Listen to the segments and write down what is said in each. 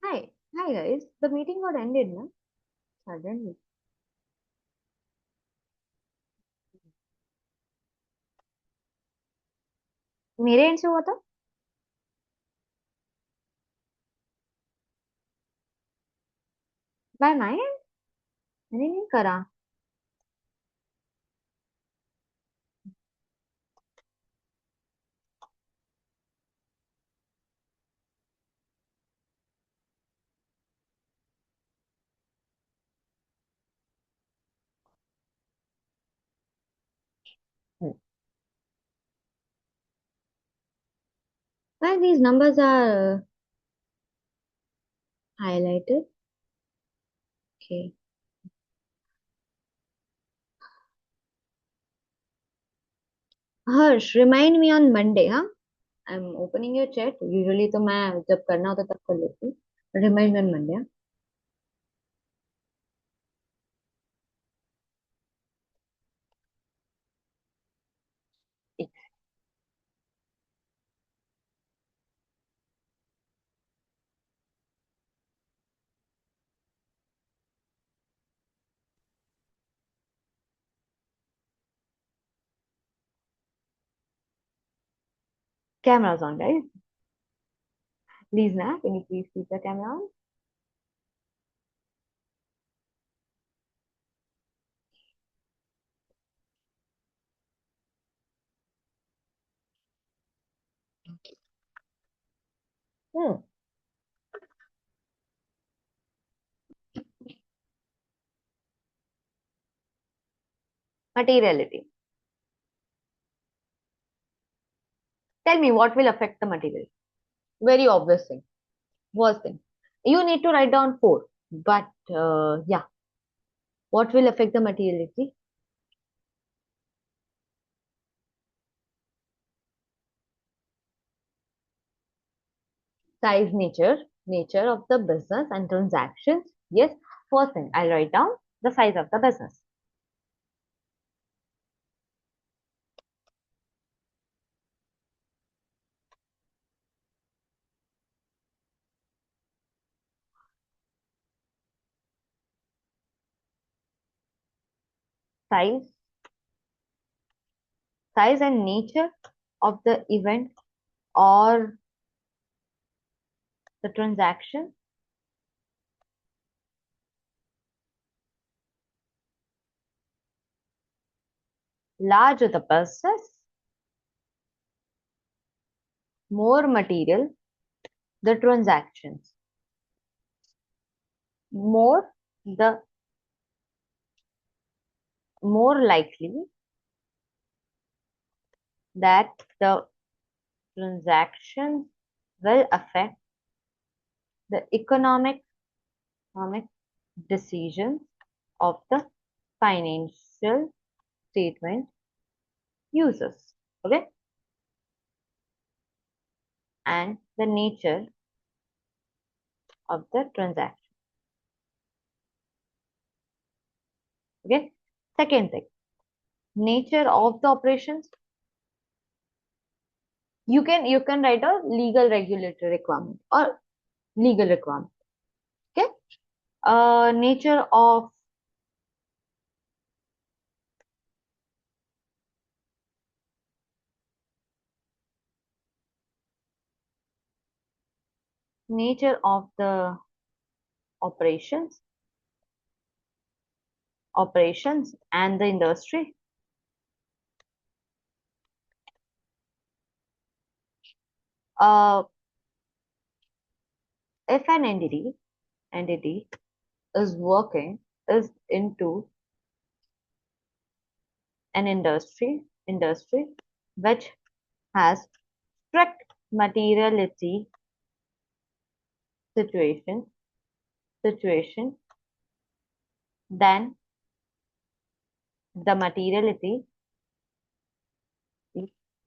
Hi, hi guys. The meeting got ended, na? Suddenly. मेरे and से हुआ था. बाय माय एंड मैंने नहीं करा. Why these numbers are highlighted? Okay. Harsh, remind me on Monday, huh? I'm opening your chat. Usually तो मैं जब करना होता तब कर लेती हूँ. Remind me on Monday, huh? Cameras on, guys. Please, na? Can you please keep the camera on? Hmm. Materiality. Tell me what will affect the material. Very obvious thing. Worst thing. You need to write down four. But yeah, what will affect the materiality? Size, nature of the business and transactions. Yes, first thing I'll write down the size of the business. Size, size and nature of the event or the transaction. Larger the business, more material the transactions. More the more likely that the transaction will affect the economic decisions of the financial statement users. Okay, and the nature of the transaction. Okay, second thing, nature of the operations. You can write a legal regulatory requirement or legal requirement. Okay, nature of the operations and the industry. Uh, if an entity is working is into an industry which has strict materiality situation situation, then the materiality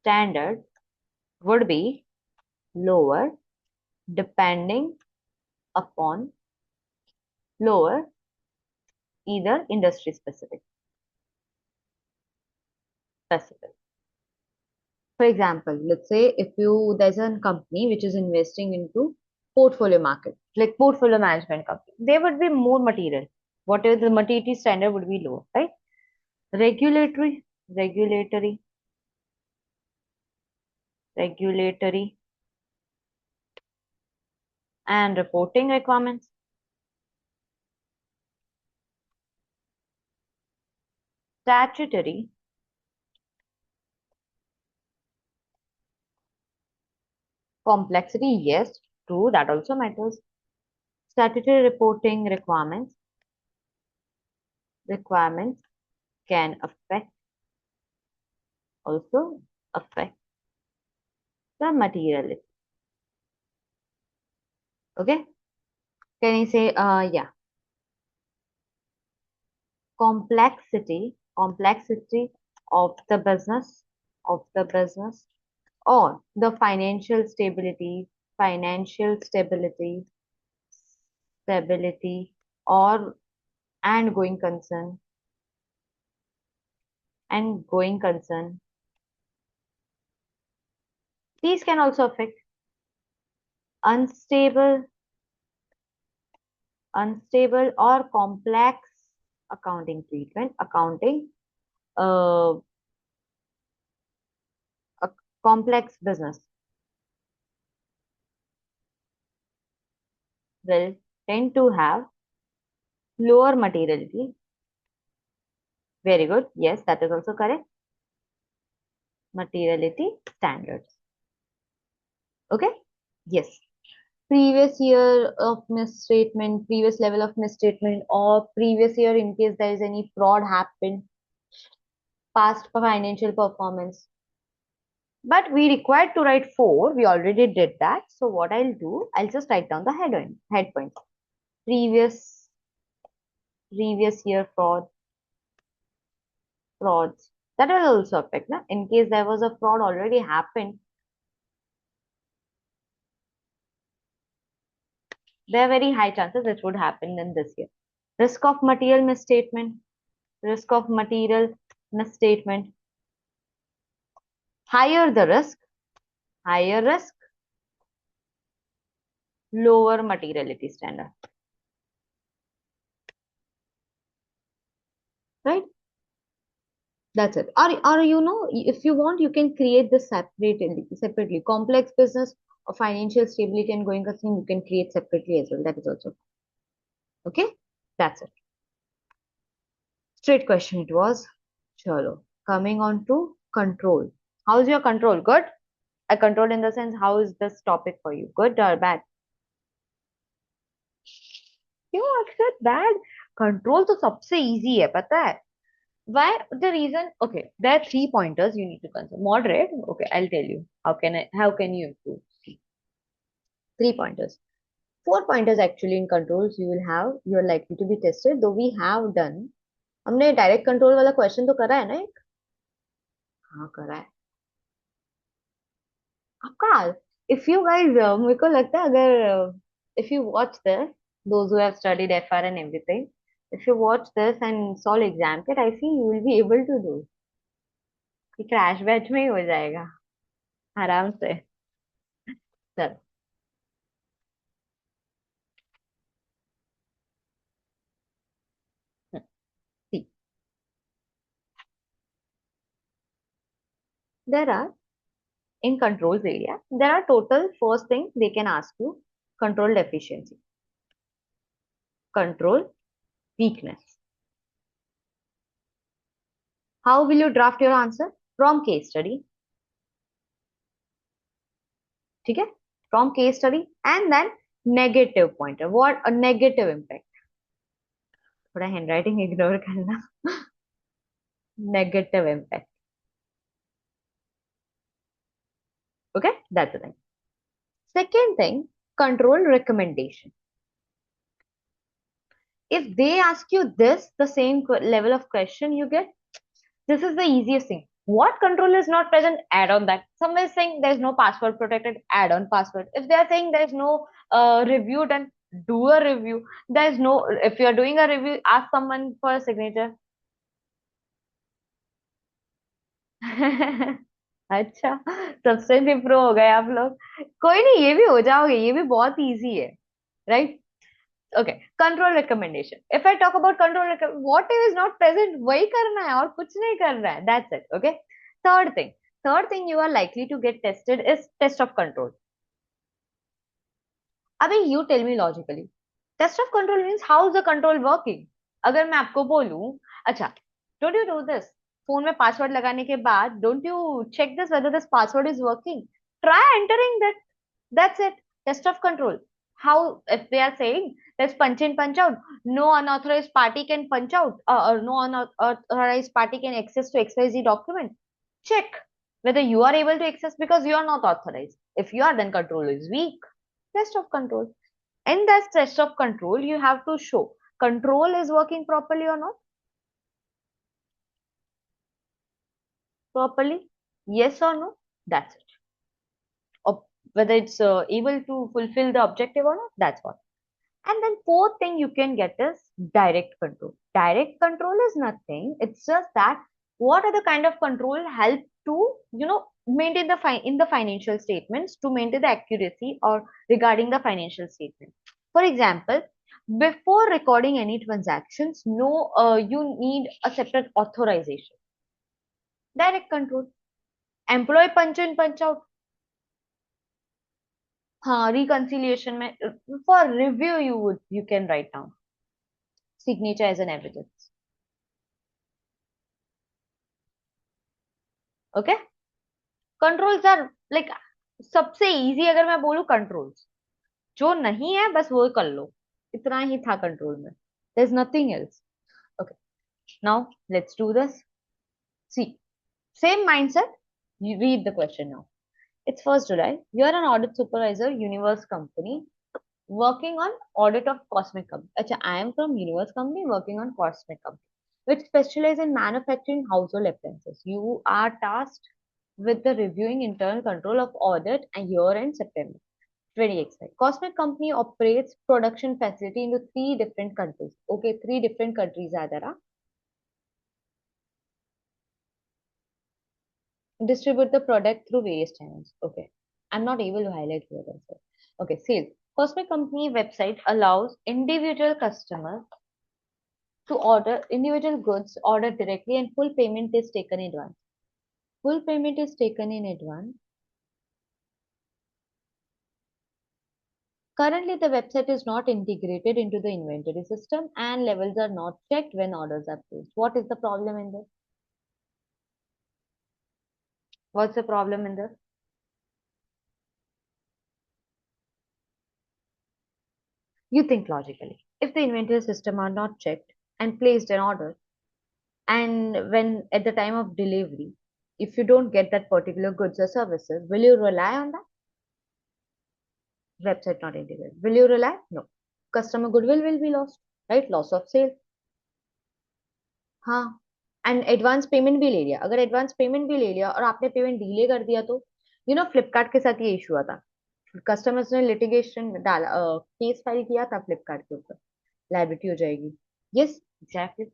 standard would be lower depending upon lower either industry specific. For example, let's say if you there's a company which is investing into portfolio market, like portfolio management company, they would be more material. Whatever the materiality standard would be low, right? Regulatory, regulatory, regulatory, and reporting requirements. Statutory, complexity, yes, true, that also matters. Statutory reporting requirements can also affect the materiality. Okay, can you say, yeah, complexity of the business, or the financial stability, or and going concern. These can also affect unstable, or complex accounting treatment. Uh, a complex business will tend to have lower materiality. Very good. Yes, that is also correct. Materiality standards. Okay. Yes. Previous year of misstatement, previous level of misstatement, or previous year in case there is any fraud happened, past financial performance. But we required to write four. We already did that. So what I'll do, I'll just write down the head points. Previous year frauds. That will also affect, na? In case there was a fraud already happened, there are very high chances it would happen in this year. Risk of material misstatement. Risk of material misstatement. Higher the risk, higher risk, lower materiality standard. Right? That's it. Or if you want, you can create this separately. Complex business or financial stability and going concern, you can create separately as well. That is also okay. That's it. Straight question it was. Chalo. Coming on to control. How's your control? Good? I control in the sense, how is this topic for you? Good or bad? क्यों अक्सर bad? Control तो सबसे easy है, पता है? Why? The reason, okay, there are 3 pointers you need to consider. Moderate, okay, I'll tell you. How can you improve? 3 pointers. 4 pointers actually in controls you're likely to be tested, though we have done. हमने direct control वाला question तो करा है ना एक? हाँ करा है आपका. इफ यू गाइस, मेरे को लगता है अगर if you watch this, those who have studied FR and everything, if you watch this and solve exam kit, I think you will be able to do. Crash batch में ही हो जाएगा आराम से. चल. See, there are, in controls area, there are total first thing they can ask you: control deficiency, control weakness. How will you draft your answer? From case study. ठीक है? From case study and then negative pointer. What a negative impact. थोड़ा handwriting ignore करना. Negative impact. Okay, that's the thing. Second thing, control recommendation. If they ask you this, the same level of question you get, this is the easiest thing. What control is not present? Add on that. Someone is saying there is no password protected, add on password. If they are saying there is no review done, do a review. There is no, if you are doing a review, ask someone for a signature. अच्छा, substance improve हो गए आप लोग. कोई नहीं, ये भी हो जाओगे, ये भी बहुत इजी है. right? Okay, control recommendation. If I talk about what is not present, वही करना है और कुछ नहीं करना है. That's it. Okay. Third thing. Third thing you are likely to get tested is test of control. अभी you tell me logically. Test of control means how is the control working? अगर मैं आपको बोलूं, अच्छा, don't you do this? Phone में password लगाने के बाद don't you check this whether this password is working? Try entering that. That's it. Test of control. How, if they are saying let's punch in, punch out, no unauthorized party can punch out, or no unauthorized party can access to XYZ document. Check whether you are able to access because you are not authorized. If you are, then control is weak. Test of control. In that test of control, you have to show control is working properly or not. Properly, yes or no. That's it. Or whether it's able to fulfill the objective or not. That's what. And then fourth thing you can get is direct control. Direct control is nothing. It's just that what are the kind of control help to, maintain the in the financial statements, to maintain the accuracy or regarding the financial statement. For example, before recording any transactions, no, you need a separate authorization. Direct control. Employee punch in, punch out. हाँ, reconciliation में for review you can write down signature as an evidence. Okay. Controls are like सबसे easy अगर मैं बोलूं controls, जो नहीं है बस वो कर लो, इतना ही था कंट्रोल में. There is nothing else. Okay, now let's do this. See, same mindset. You read the question now. It's 1st July. You're an audit supervisor, Universe Company, working on audit of Cosmic Company. Acha, I am from Universe Company working on Cosmic Company, which specialize in manufacturing household appliances. You are tasked with the reviewing internal control of audit and year-end September 2025. Cosmic Company operates production facility into 3 different countries. Okay, 3 different countries are there. Distribute the product through various channels. Okay, I'm not able to highlight here. Also. Okay, sales. Cosmic Company website allows individual customers to order individual goods ordered directly and full payment is taken in advance. Full payment is taken in advance. Currently, the website is not integrated into the inventory system and levels are not checked when orders are placed. What is the problem in this? What's the problem in this? You think logically. If the inventory system are not checked and placed an order, and when at the time of delivery, if you don't get that particular goods or services, will you rely on that? Website not integrated. Will you rely? No. Customer goodwill will be lost, right? Loss of sale. हाँ. And advance payment भी ले लिया. अगर advance payment भी ले लिया और आपने पेमेंट डिले कर दिया तो फ्लिपकार्ट के साथ ये इशू हुआ था. कस्टमर्स ने लिटिगेशन डाला, केस फाइल किया था फ्लिपकार्ट के ऊपर, लाइबिलिटी हो जाएगी. Yes, exactly.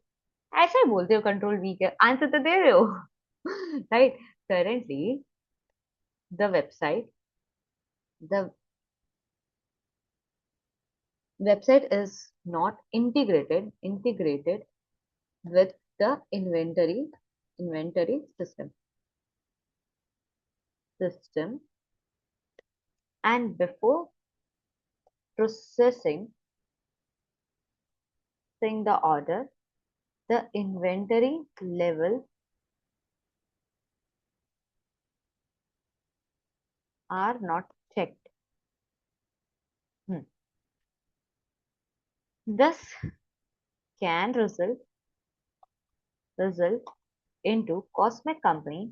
ऐसा ही बोलते हो कंट्रोल वीक है, आंसर तो दे रहे हो. Right. Currently the website the website is not integrated with the inventory system, and before processing the order, the inventory level are not checked. This can result into Cosmic company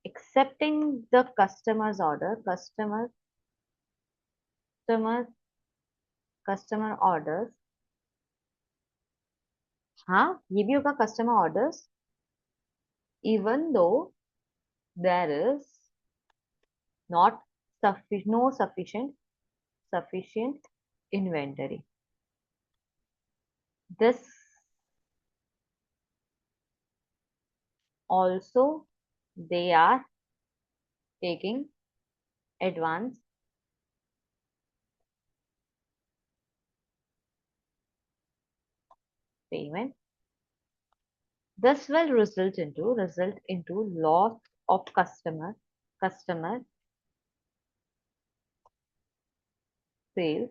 accepting the customer's order, customer customer orders. हाँ, ये भी होगा customer orders, even though there is not sufficient inventory. This also they are taking advance payment. This will result into loss of customer sales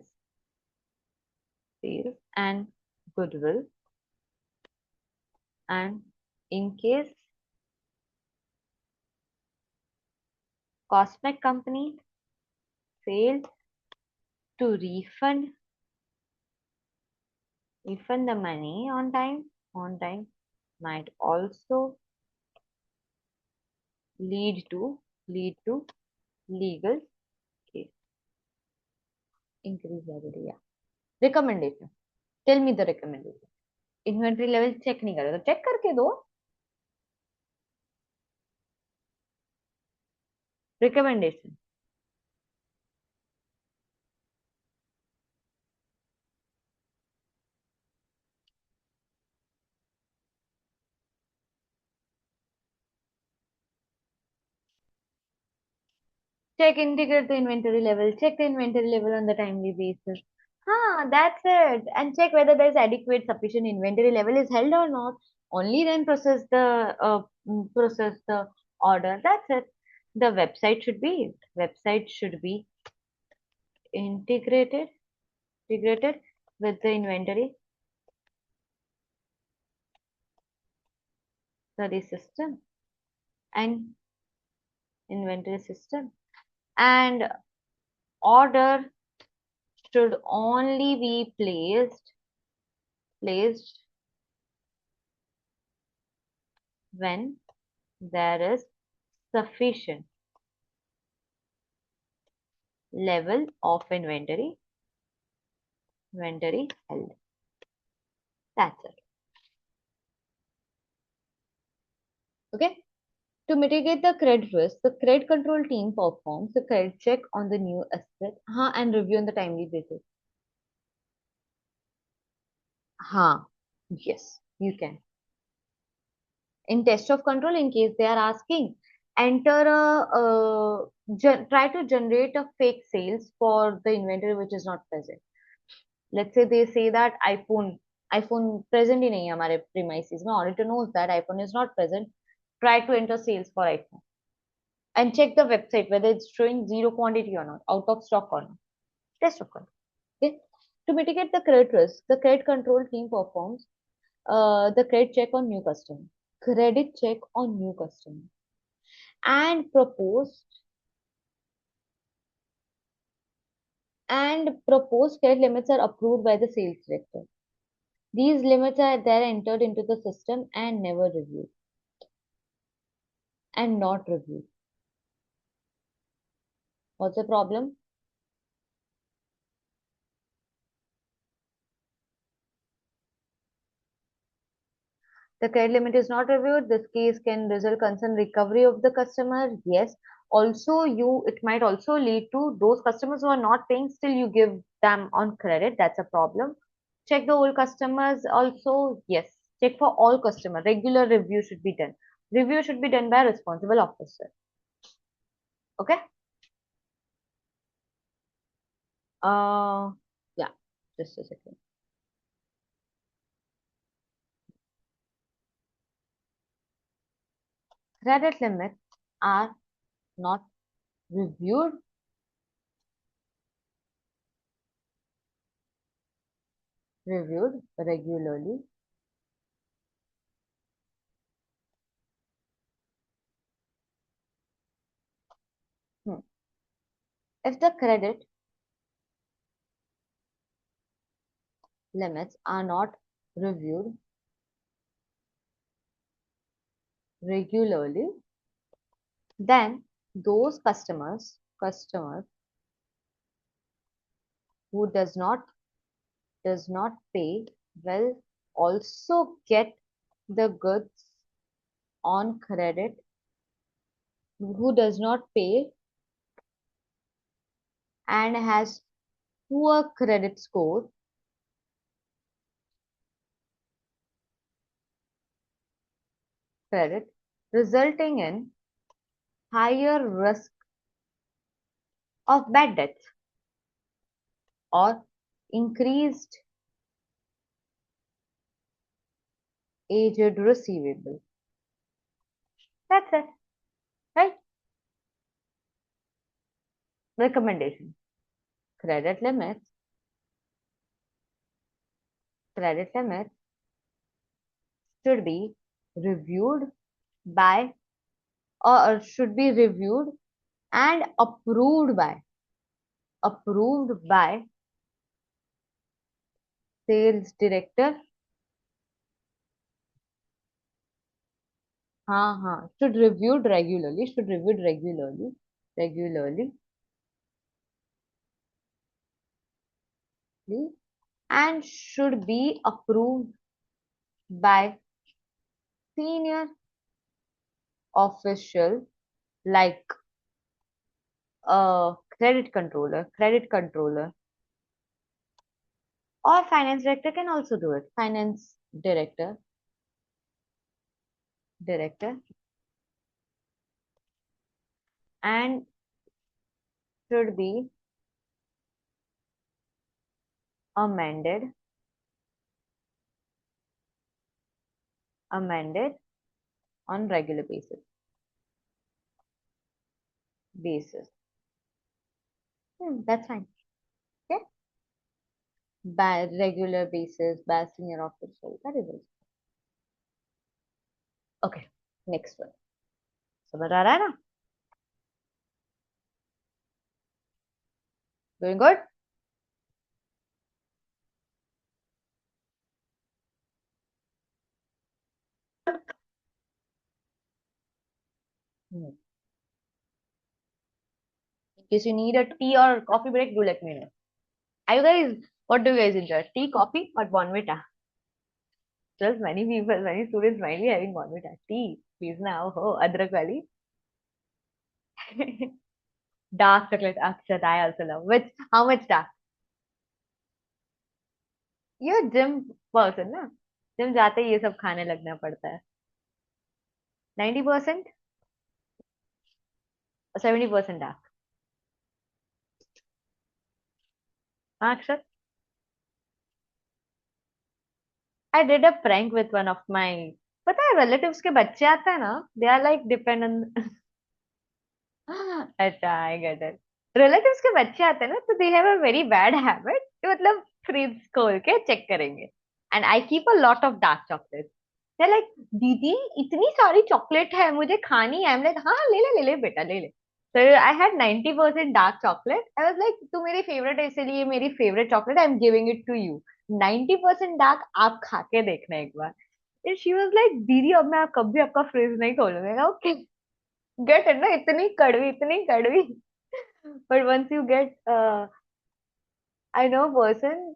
sales and goodwill. And in case cosmetic company failed to refund the money on time might also lead to legal case. Increase liability. Yeah. Recommendation. Tell me the recommendation. Inventory level check नहीं करे तो check करके दो. Recommendation. Integrate the inventory level. Check the inventory level on the timely basis. That's it. And check whether there is adequate, sufficient inventory level is held or not. Only then process the order. That's it. The website should be integrated with the inventory study system and inventory system. And order should only be placed when there is sufficient level of inventory held. That's it. Okay. To mitigate the credit risk, the credit control team performs a credit check on the new asset and review on the timely basis. Yes, you can. In test of control, in case they are asking, try to generate a fake sales for the inventory which is not present. Let's say they say that iPhone present ही नहीं है हमारे premises में. Auditor knows that iPhone is not present. Try to enter sales for iPhone and check the website whether it's showing zero quantity or not, out of stock or not. Test of control. Okay. To mitigate the credit risk, the credit control team performs the credit check on new customer, and proposed credit limits are approved by the sales director. These limits are then entered into the system and never reviewed and not reviewed. What's the problem? The credit limit is not reviewed. This case can result concern recovery of the customer. Yes. Also, it might also lead to those customers who are not paying, still you give them on credit. That's a problem. Check the old customers also. Yes. Check for all customer. Regular review should be done. Review should be done by a responsible officer. Okay. Uh, yeah. Just a second. Credit limits are not reviewed regularly. If the credit limits are not reviewed regularly, then those customers who does not pay will also get the goods on credit. Who does not pay and has poor credit score credit, resulting in higher risk of bad debts or increased aged receivable. That's it, right? Recommendation. Credit limits. Credit limits should be reviewed by should be reviewed and approved by sales director. हाँ, regularly, and should be approved by senior official like credit controller, or finance director can also do it. Finance director, and should be amended, amended on regular basis. That's fine. Okay, by regular basis, by senior official. That is it. Okay, next one. समझ आ रहा है ना? Doing good? In case you need a tea or coffee break, do let me know. Are you guys, what do you guys enjoy? Tea, coffee, or Bonvita? Just many people, many students might be having Bonvita. Tea, please now. Oh, adrak wali. Dark chocolate, Akshat, I also love. Which, how much dark? You're a gym person, ना? Gym जाते ही ये सब खाने लगना पड़ता है. 90% or 70% dark? हाँ, अक्षत? I did a prank with one of my, पता है relatives के बच्चे आते हैं ना? They are like dependent. अच्छा, आई गेट इट. रिलेटिव्स के बच्चे आते हैं ना, तो they have a very bad habit कि मतलब फ्रिज खोल के चेक करेंगे. And I keep a lot of dark chocolate. They like, दीदी इतनी सारी चॉकलेट है, मुझे खानी है. आई एम लाइक, हाँ हाँ, ले ले बेटा, ले ले. So I had 90% dark chocolate. I was like, तू मेरी फेवरेट है इसलिए मेरी favourite chocolate I am giving it to you. 90% dark, आप खा के देखना एक बार. शी वाज लाइक, दीदी अब मैं कभी आपका फ्रिज नहीं खोलूंगा. ओके, गेट इट ना, इतनी कड़वी, इतनी कड़वी. But once you get, I know a person.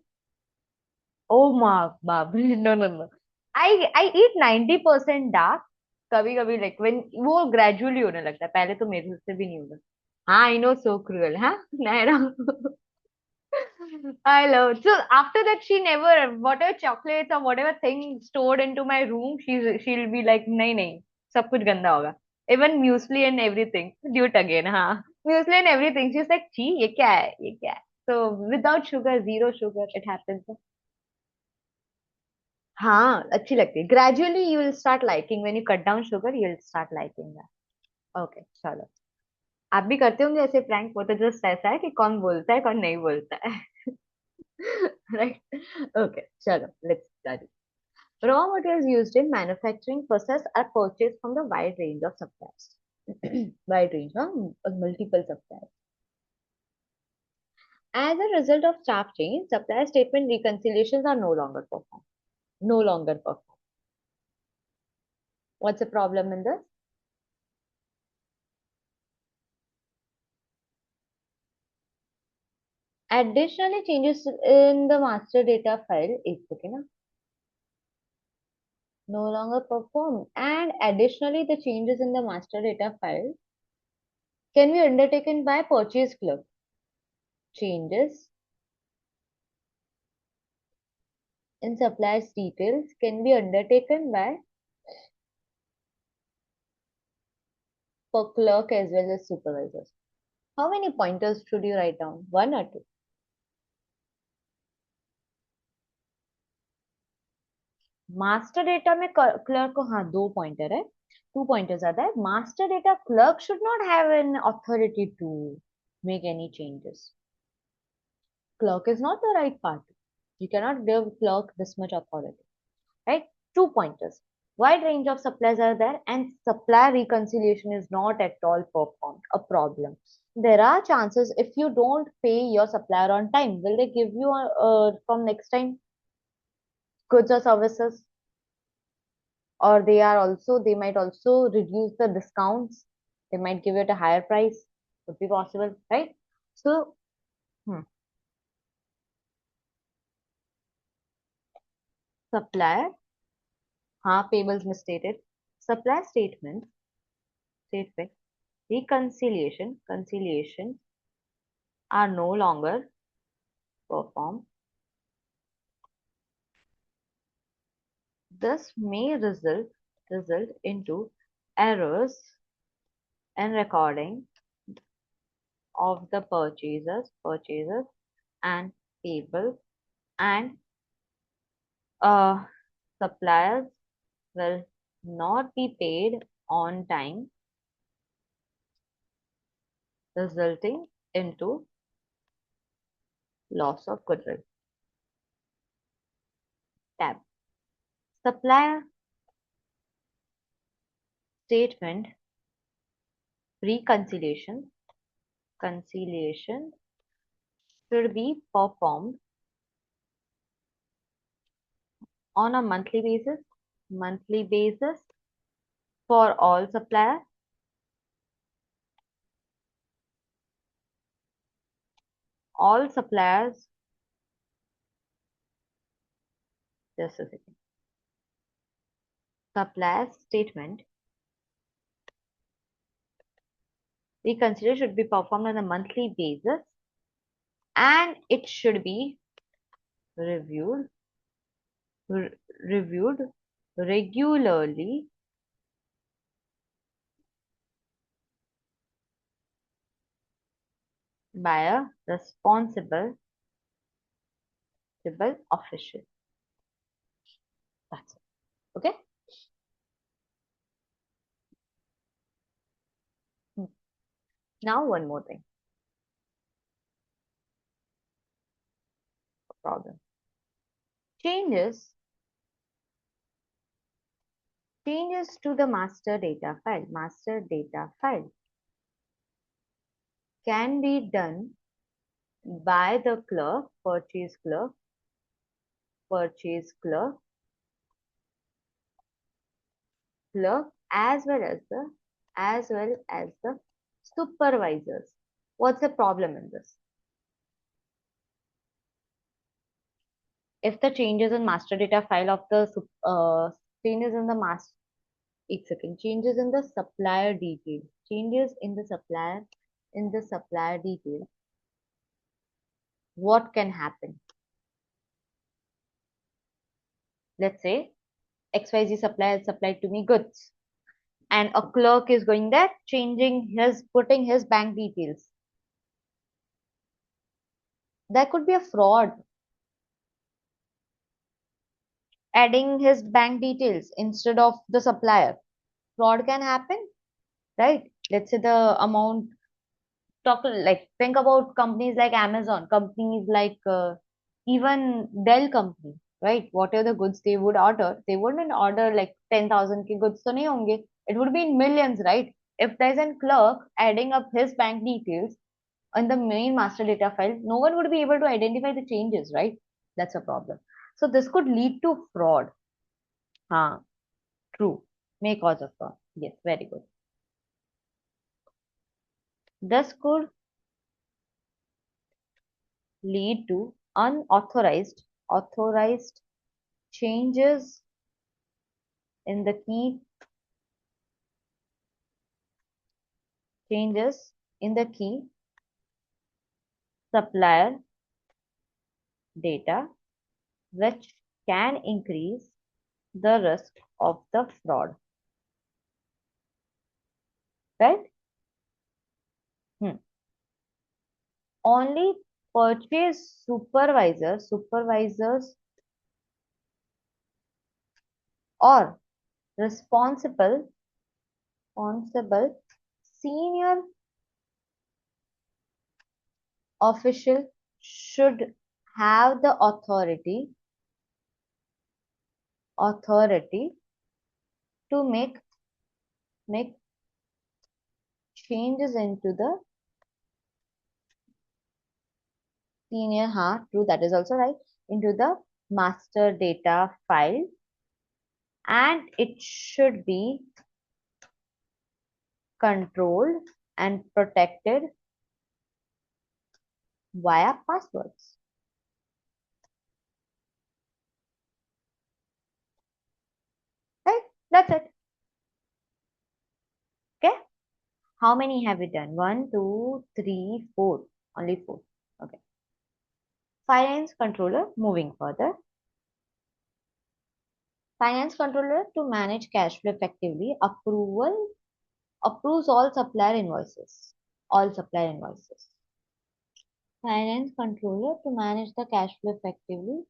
Oh my बाप रे, no no no. I eat 90% dark. कभी कभी like when वो gradually होने लगता है, पहले तो मेरे से भी नहीं होगा. हाँ, I know, so cruel, हाँ, Naira. I love. So after that, she never, whatever chocolates or whatever thing stored into my room, she'll be like, नहीं नहीं, सब कुछ गंदा होगा. Even muesli and everything. Do it again, हाँ. Muesli and everything. She's like, छी, ये क्या है, ये क्या है. So without sugar, zero sugar, it happens. हाँ, अच्छी लगती है. Gradually you will start liking. When you cut down sugar, you will start liking that. Okay, चलो. आप भी करते होंगे ऐसे प्रैंक. वो तो जस्ट ऐसा है कि कौन बोलता है कौन नहीं बोलता है. Right? Okay, chalo, let's study. Raw materials used in manufacturing process are purchased from the wide range of suppliers. Wide range, huh? Multiple suppliers. As a result of staff change, supplier statement reconciliations are no longer performed. No longer performed. What's the problem in this? Additionally, changes in the master data file is okay, na? No longer performed. And additionally, the changes in the master data file can be undertaken by purchase clerk. Changes in suppliers details can be undertaken by per clerk as well as supervisors. How many pointers should you write down? One or two? Master data में clerk को, हाँ, 2 pointer है, 2 pointers आता है. Master data clerk should not have an authority to make any changes. Clerk is not the right party. You cannot give clerk this much authority, right? 2 pointers. Wide range of suppliers are there, and supplier reconciliation is not at all performed. A problem. There are chances if you don't pay your supplier on time, will they give you from next time goods or services? Or they might also reduce the discounts. They might give it a higher price. Could be possible, right? So, hmm, supplier, payables misstated. Supplier statement, conciliation are no longer performed. This may result into errors in recording of the purchases and payables, and uh, suppliers will not be paid on time, resulting into loss of goodwill. Tab. Supplier statement reconciliation conciliation should be performed on a monthly basis for all suppliers. Just a second. Supplier statement reconciliation should be performed on a monthly basis, and it should be reviewed reviewed regularly by a responsible official. That's it. Okay. Hmm. Now one more thing. Problem. Changes to the master data file can be done by the purchase clerk, as well as the supervisors. What's the problem in this? If the changes in master data file of the changes in the master changes in the supplier detail, what can happen? Let's say XYZ supplier supplied to me goods, and a clerk is going there putting his bank details. There could be a fraud, adding his bank details instead of the supplier. Fraud can happen, right? Let's say the amount, think about companies like Amazon, companies like even Dell company, right? Whatever the goods they would order, they wouldn't order like 10,000 ki goods to nahi honge. It would be in millions, right? If there's a clerk adding up his bank details on the main master data file, no one would be able to identify the changes, right? That's a problem. So this could lead to fraud. True. May cause of fraud. Yes, very good. This could lead to authorized changes in the key supplier data, which can increase the risk of the fraud, right? Hmm. Only purchase supervisors or responsible senior official should have the authority to make changes into the true, that is also right, into the master data file, and it should be controlled and protected via passwords. Right? That's it. Okay. How many have we done? One, two, three, four. Only four. Okay. Finance controller, moving further. Finance controller to manage cash flow effectively, approves all supplier invoices. All supplier invoices. Finance controller to manage the cash flow effectively,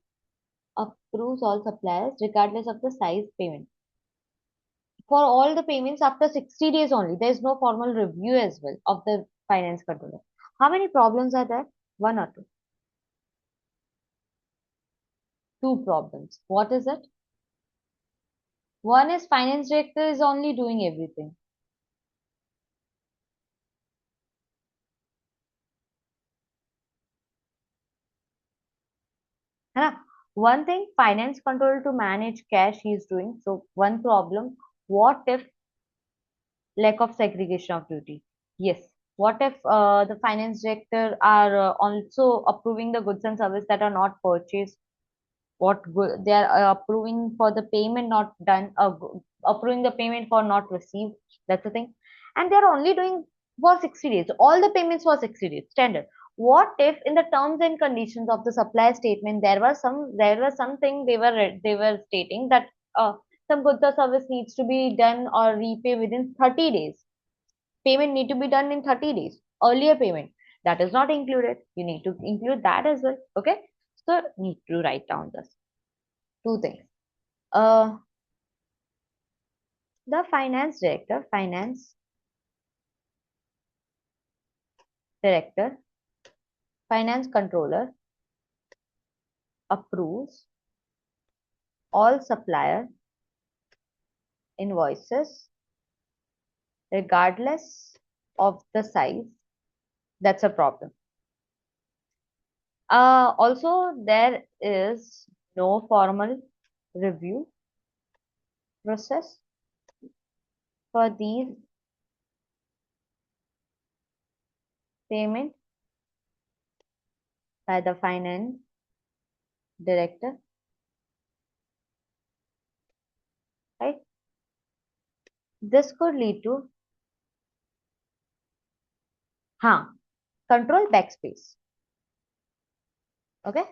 approves all suppliers regardless of the size payment. For all the payments after 60 days only, there is no formal review as well of the finance controller. How many problems are there? One or two? Two problems. What is it? One is finance director is only doing everything. है ना? One thing, finance controller to manage cash he is doing. So one problem, what if lack of segregation of duty? Yes. What if the finance director are also approving the goods and service that are not purchased? What good they are approving for the payment not done, approving the payment for not received. That's the thing, and they're only doing for 60 days. All the payments for 60 days standard. What if in the terms and conditions of the supply statement there was something they were stating that some goods or service needs to be done or repay within 30 days. Payment need to be done in 30 days. Earlier payment that is not included. You need to include that as well. Okay, so need to write down this two things. Uh, the director, finance controller approves all supplier invoices regardless of the size. That's a problem. Also, there is no formal review process for these payment by the finance director, right? This could lead to, control backspace. Okay,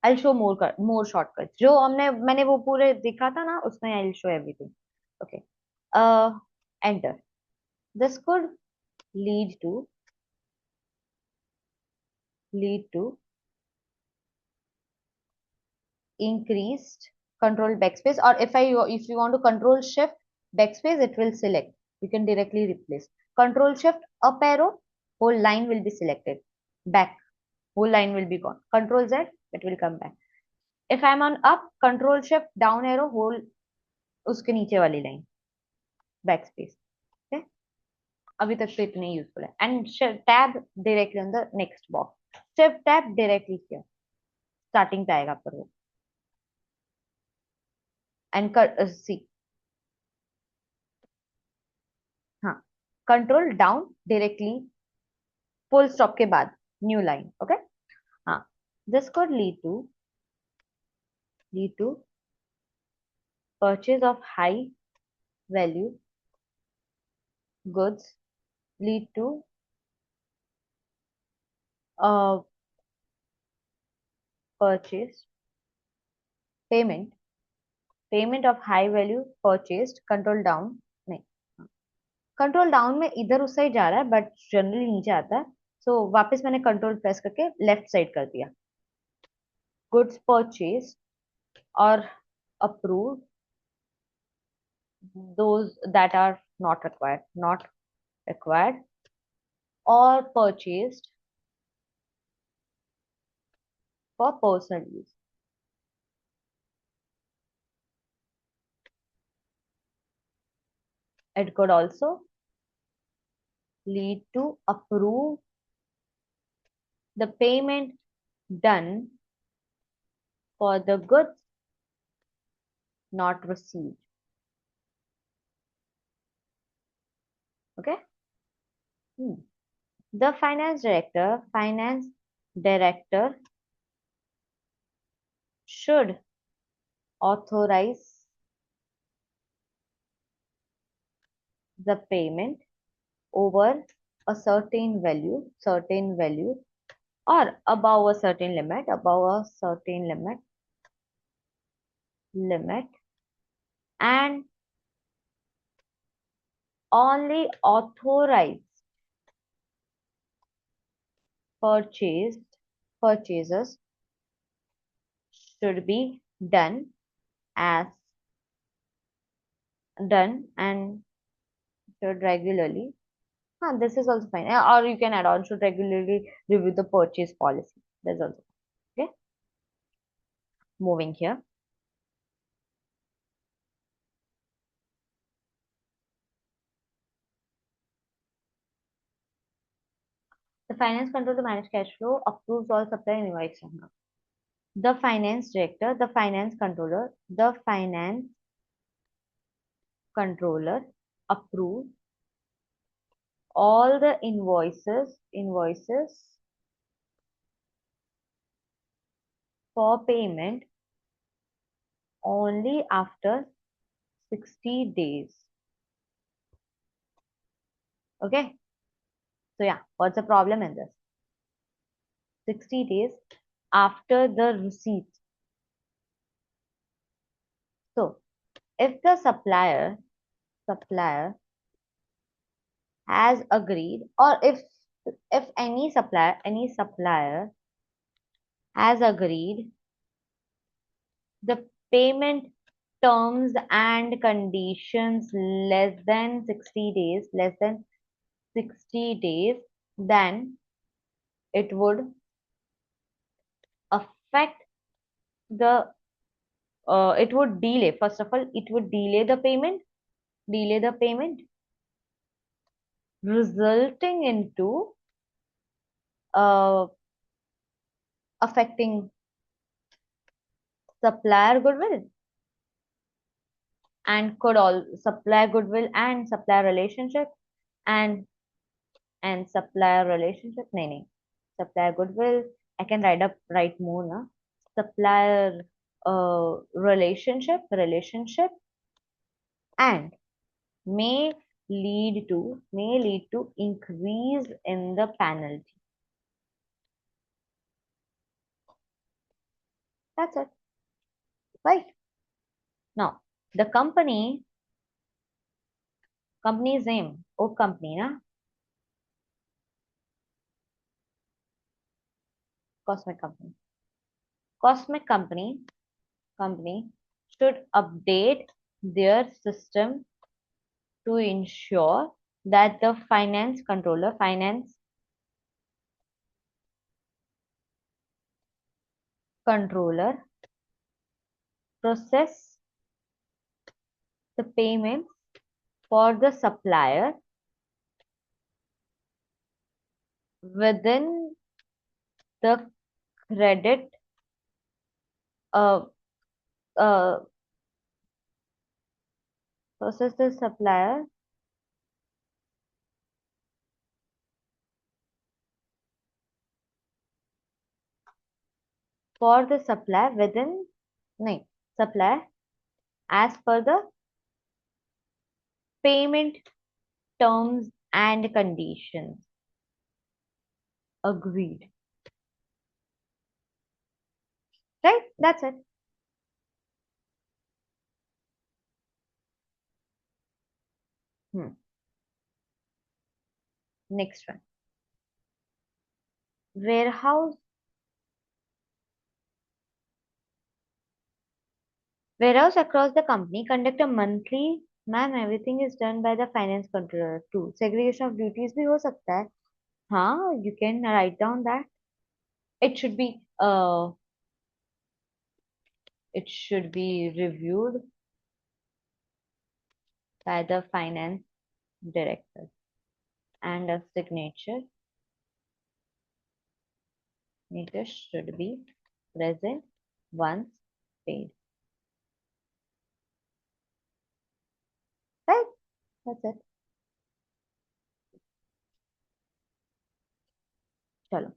I'll show more shortcuts. जो मैंने वो पूरे दिखा था ना उसमें I'll show everything. Okay. Enter. This could lead to increased control backspace, or if you want to control shift backspace, it will select. You can directly replace. Control shift up arrow, whole line will be selected. Back, whole line will be gone. Control Z, it will come back. If I'm on up, control shift down arrow, whole उसके नीचे वाली line, backspace. Okay, अभी तक तो इतने useful है. And tab directly on the next box. Shift tab directly किया starting पे आएगा पर वो. एंड सी, हाँ, control down directly full stop के बाद न्यू लाइन. ओके, हाँ, this could lead to purchase of high value goods, lead to uh, purchase payment of high value purchased. Control down नहीं, कंट्रोल डाउन में इधर उस side जा रहा है बट जनरली नीचे आता है. सो वापस मैंने कंट्रोल प्रेस करके लेफ्ट साइड कर दिया. गुड्स परचेज और approved, those that are not required, or purchased for personal use. It could also lead to approve the payment done for the goods not received. Okay. Hmm. The finance director should authorize the payment over a certain value, or above a certain limit, and only authorized purchased purchases should be as done and should regularly. This is also fine. Or you can add on should regularly review the purchase policy. That's also okay. Moving here. The finance control to manage cash flow approves all supply and invoice. The finance director, the finance controller approves all the invoices for payment only after 60 days. Okay. So yeah, what's the problem in this? 60 days after the receipt. So if the supplier has agreed, or if any supplier has agreed the payment terms and conditions less than 60 days, then it would affect the it would delay. First of all, it would delay the payment, resulting into uh, affecting supplier goodwill, and could all supplier goodwill and supplier relationship, and supplier relationship. No, supplier goodwill. I can write more na. Supplier relationship, and may lead to increase in the penalty. That's it. Right. Now, the company's name, company, na? Cosmic company. Cosmic company should update their system to ensure that the finance controller process the payment for the supplier within the credit uh, uh, process the supplier for the supplier within no, supplier as per the payment terms and conditions agreed. Right? That's it. Hmm. Next one. Warehouse Warehouse across the company conduct a monthly. Ma'am, everything is done by the finance controller too. Segregation of duties भी हो सकता है. हाँ, you can write down that. It should be reviewed by the finance director, and a signature should be present once paid. Right? That's it. Chalo.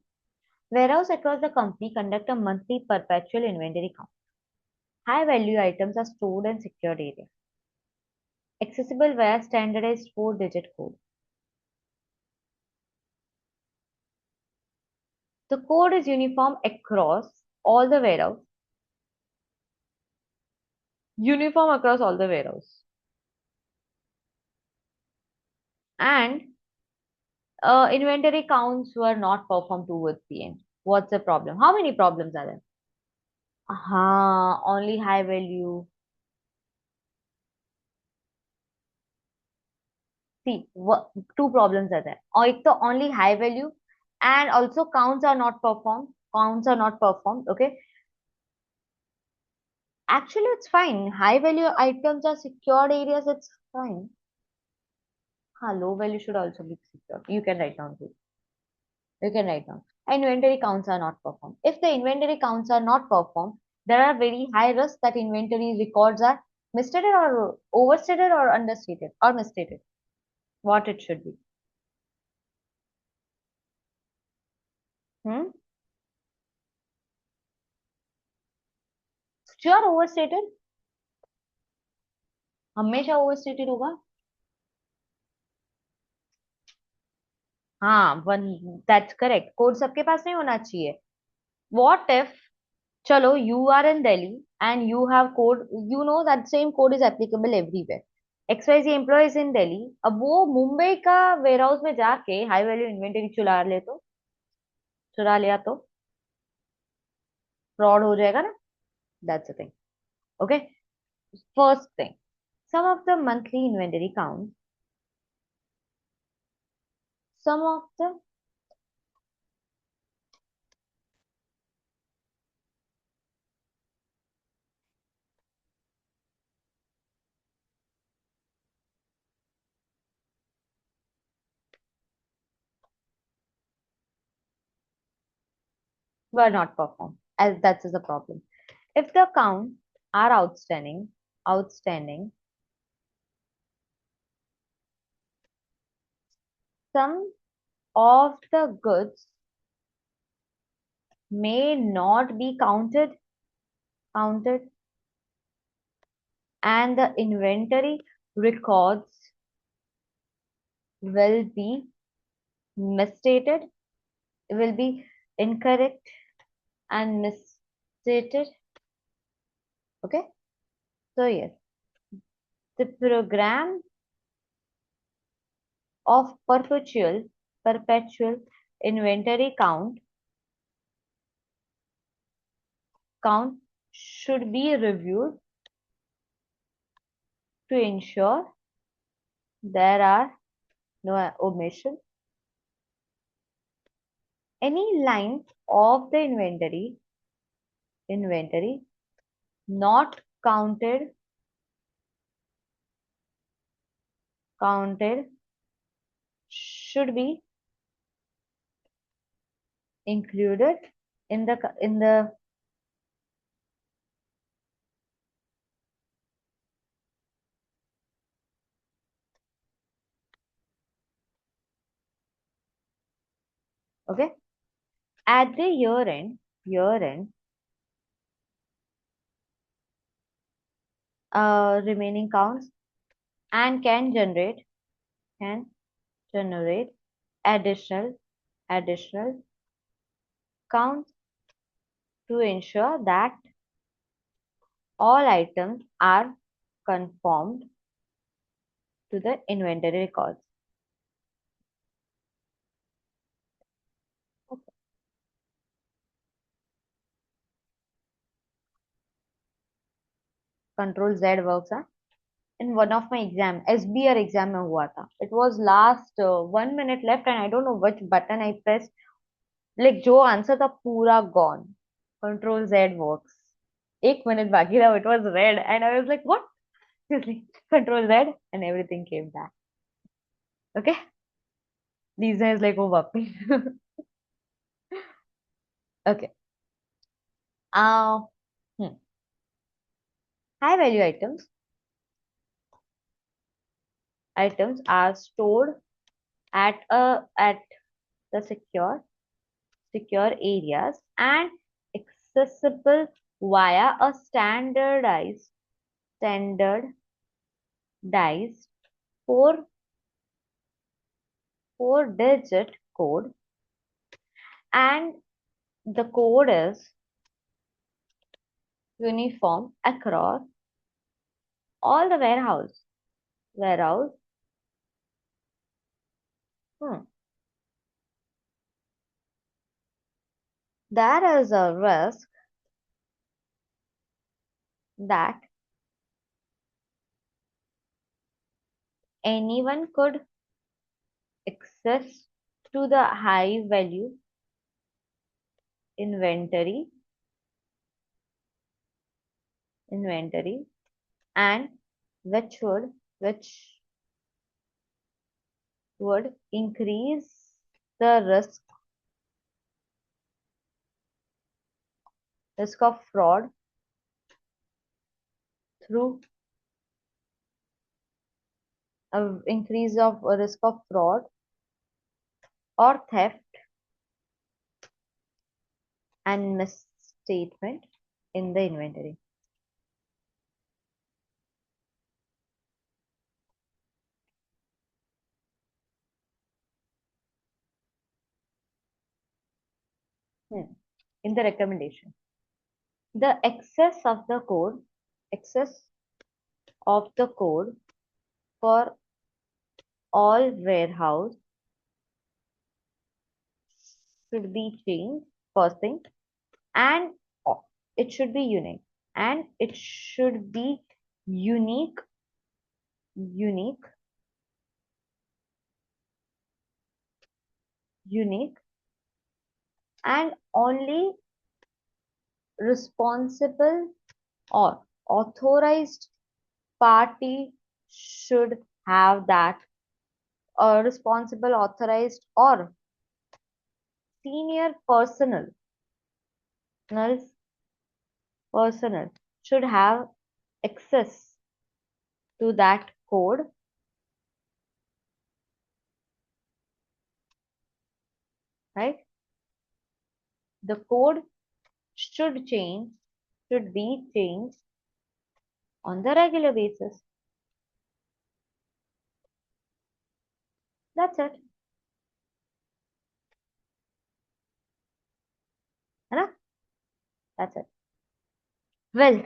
Warehouse across the company conduct a monthly perpetual inventory count. High value items are stored in secured area, accessible via standardized 4-digit code. The code is uniform across all the warehouse, uniform across all the warehouse. And inventory counts were not performed towards the end. What's the problem? How many problems are there? Only high value. See, two problems are there. Or एक तो only high value, and also counts are not performed. Counts are not performed. Okay. Actually, it's fine. High value items are secured areas. It's fine. Low value should also be secured. You can write down this. You can write down. Inventory counts are not performed. If the inventory counts are not performed, there are very high risks that inventory records are misstated or overstated or understated or misstated. What it should be. Hmm? Sure, overstated. हमेशा overstated होगा. हाँ, one. That's correct. Code सबके पास नहीं होना चाहिए. What if, चलो, you are in Delhi and you have code, you know that same code is applicable everywhere. XYZ employee is in Delhi. अब वो मुंबई का वेयरहाउस में जाके हाई वैल्यू इन्वेंटरी चुरा लिया तो फ्रॉड हो जाएगा ना. That's the thing. Okay. First thing, some of the monthly inventory counts, some of the were not performed, as that is the problem. If the accounts are outstanding, some of the goods may not be counted, and the inventory records will be misstated, will be incorrect and misstated. Okay. So yes, the program of perpetual inventory count should be reviewed to ensure there are no omission. Any lines of the inventory not counted should be included in the okay, at the year end remaining counts, and can generate additional counts to ensure that all items are conformed to the inventory records. Control Z works है in one of my exam SBR exam में हुआ था. It was last 1 minute left and I don't know which button I pressed. Like जो answer था पूरा gone. Control Z works. 1 minute बाकी था. It was red and I was like what? Seriously, Control Z and everything came back. Okay. Lisa is like oh bapi. Okay. Uh, hmm. High value items are stored at the secure areas and accessible via a standardized four four digit code, and the code is uniform across all the warehouse. Hmm. There is a risk that anyone could access to the high value inventory inventory and which would increase the risk of fraud through increase of risk of fraud or theft and misstatement in the inventory. In the recommendation, the excess of the code for all warehouse should be changed first thing, and it should be unique, and it should be unique unique unique and only responsible or authorized party should have that. Responsible, authorized, or senior personnel should have access to that code, right? The code should be changed on the regular basis. That's it. है ना? That's it. Well,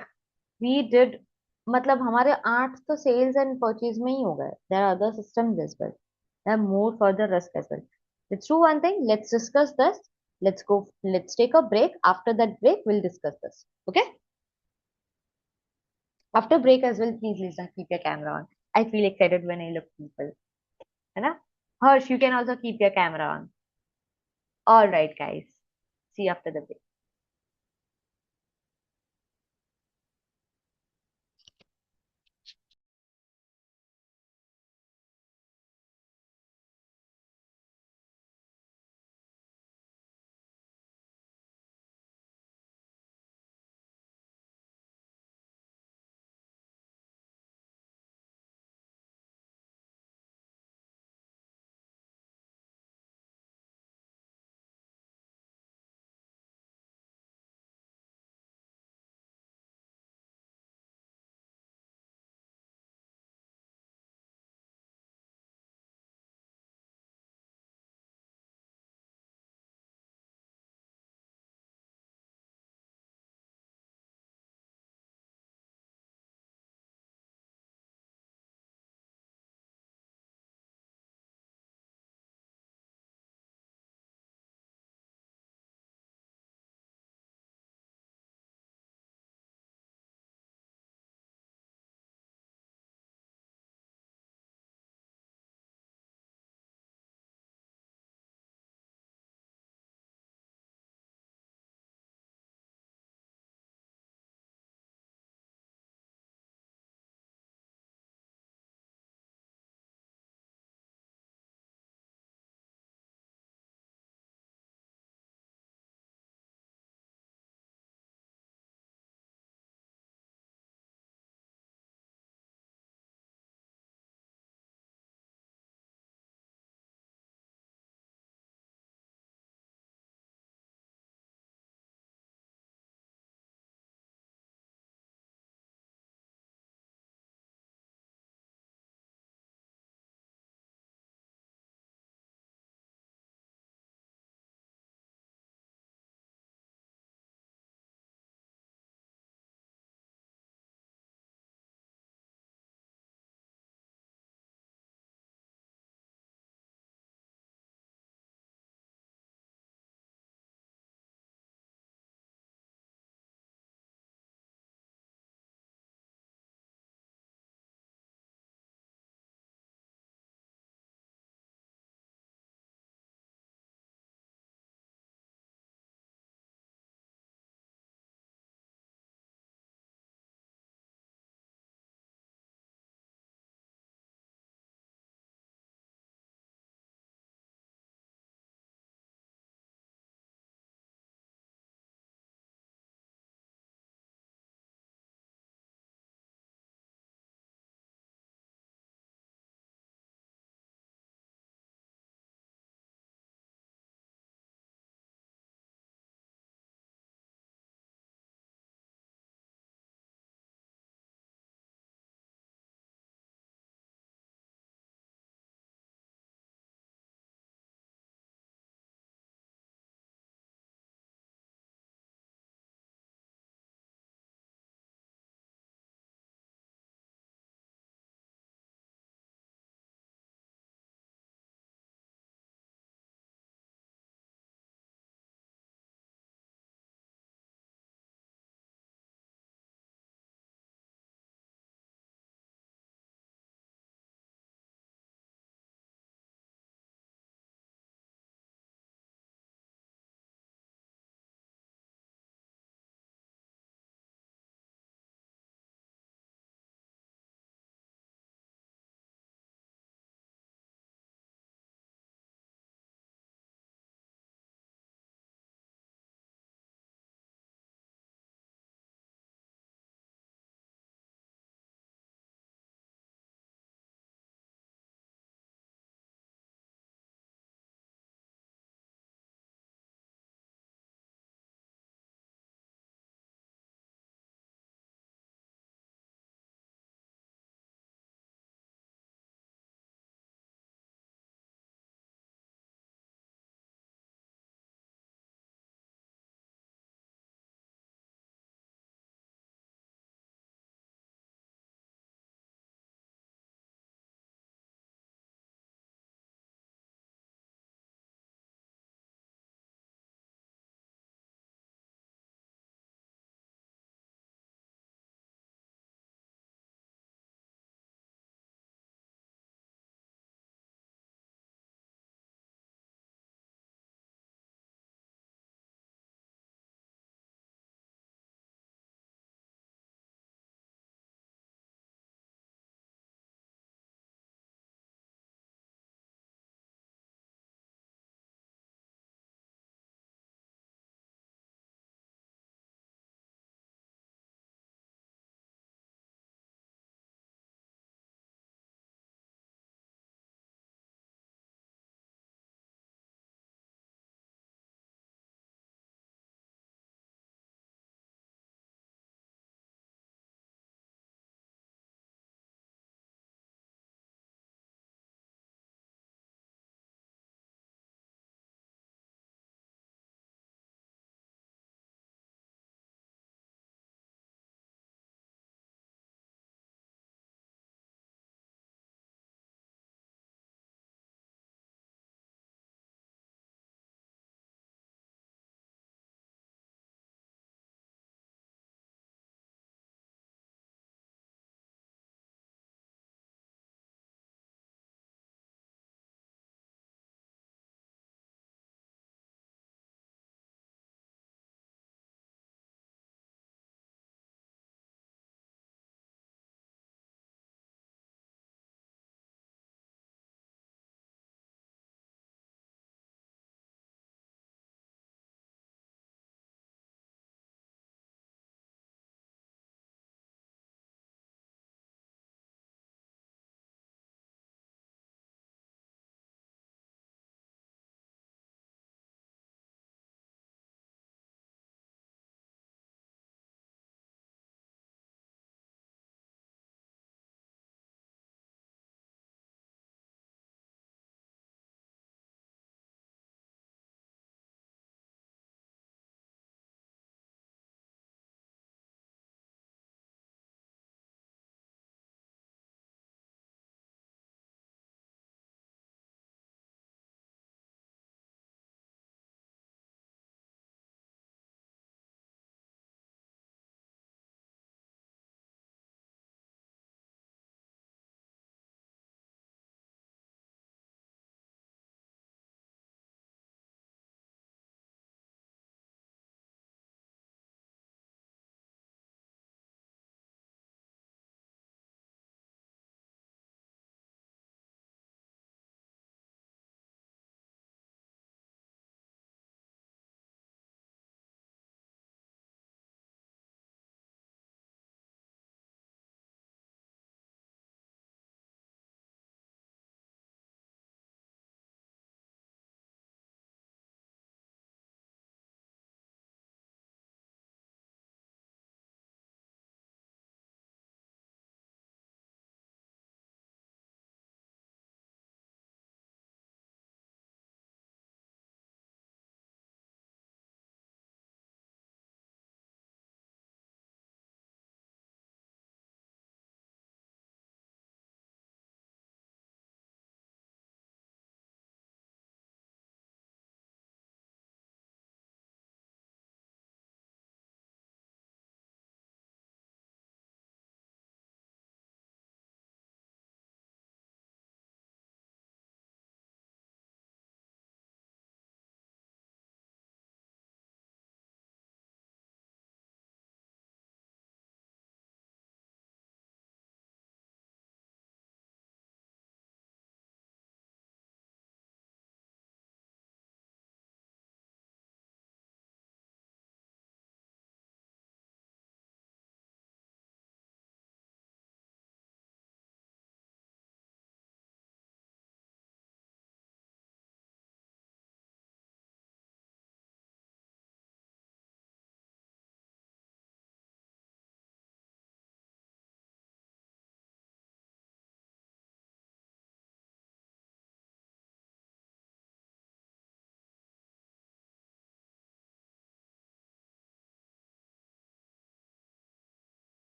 we did, मतलब हमारे 8 तो sales and purchase में ही हो गए. There are other systems as well. There are more further risk as well. Let's do one thing. Let's discuss this. Let's take a break. After that break, we'll discuss this. Okay? After break as well, please, Lisa, keep your camera on. I feel excited when I look people. है ना? Harsh, you can also keep your camera on. All right, guys. See you after the break.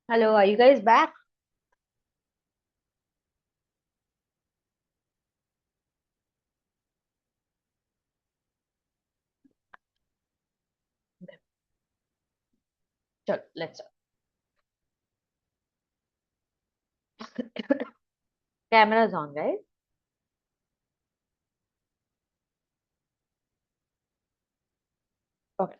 Hello, are you guys back? Okay. Sure, let's start. Camera's on, right? Okay.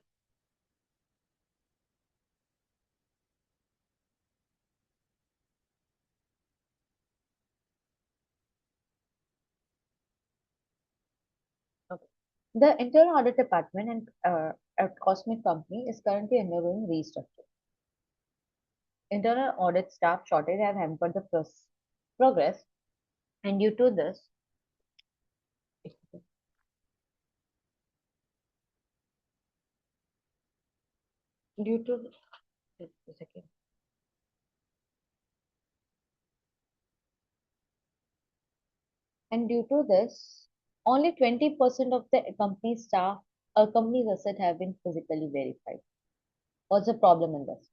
Okay. The internal audit department and at Cosmic Company is currently undergoing restructure. Internal audit staff shortage have hampered the progress, and due to this, due to just a second. And due to this, only 20% of the company's staff or company's asset have been physically verified. What's the problem in this?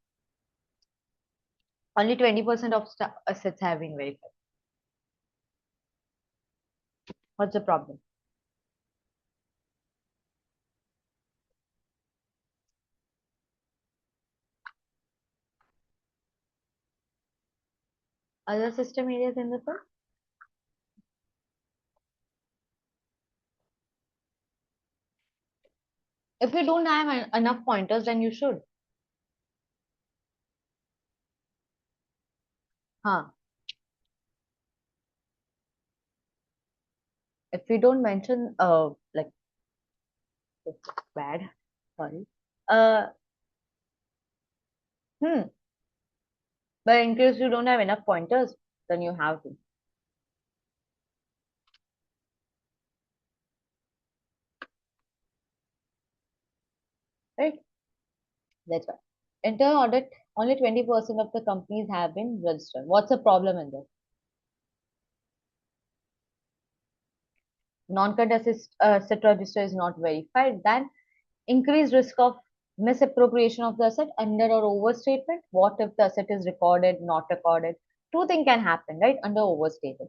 Only 20% of assets have been verified. What's the problem? Other system areas in the firm? If you don't have enough pointers, then you should. Huh. If we don't mention, like, it's bad. Sorry. Uh, hmm. But in case you don't have enough pointers, then you have to. Right? That's why. Internal audit, only 20% of the companies have been registered. What's the problem in this? Non-cut asset register is not verified. Then increased risk of misappropriation of the asset, under or overstatement. What if the asset is recorded, not recorded? Two things can happen, right? Under overstated.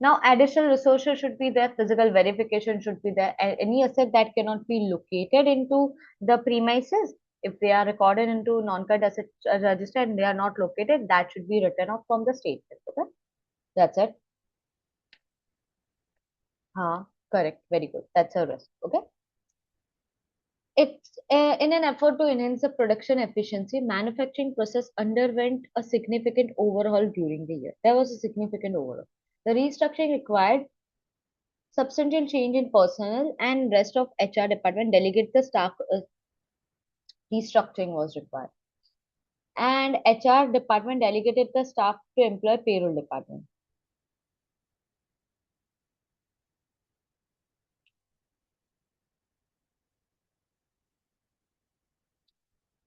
Now, additional resources should be there, physical verification should be there. Any asset that cannot be located into the premises, if they are recorded into non-cut asset register and they are not located, that should be written off from the statement. Okay, that's it. Correct. Very good. That's a risk. Okay. It's in an effort to enhance the production efficiency, manufacturing process underwent a significant overhaul during the year. There was a significant overhaul. The restructuring required substantial change in personnel and rest of HR department delegate the staff restructuring was required. And HR department delegated the staff to employ payroll department.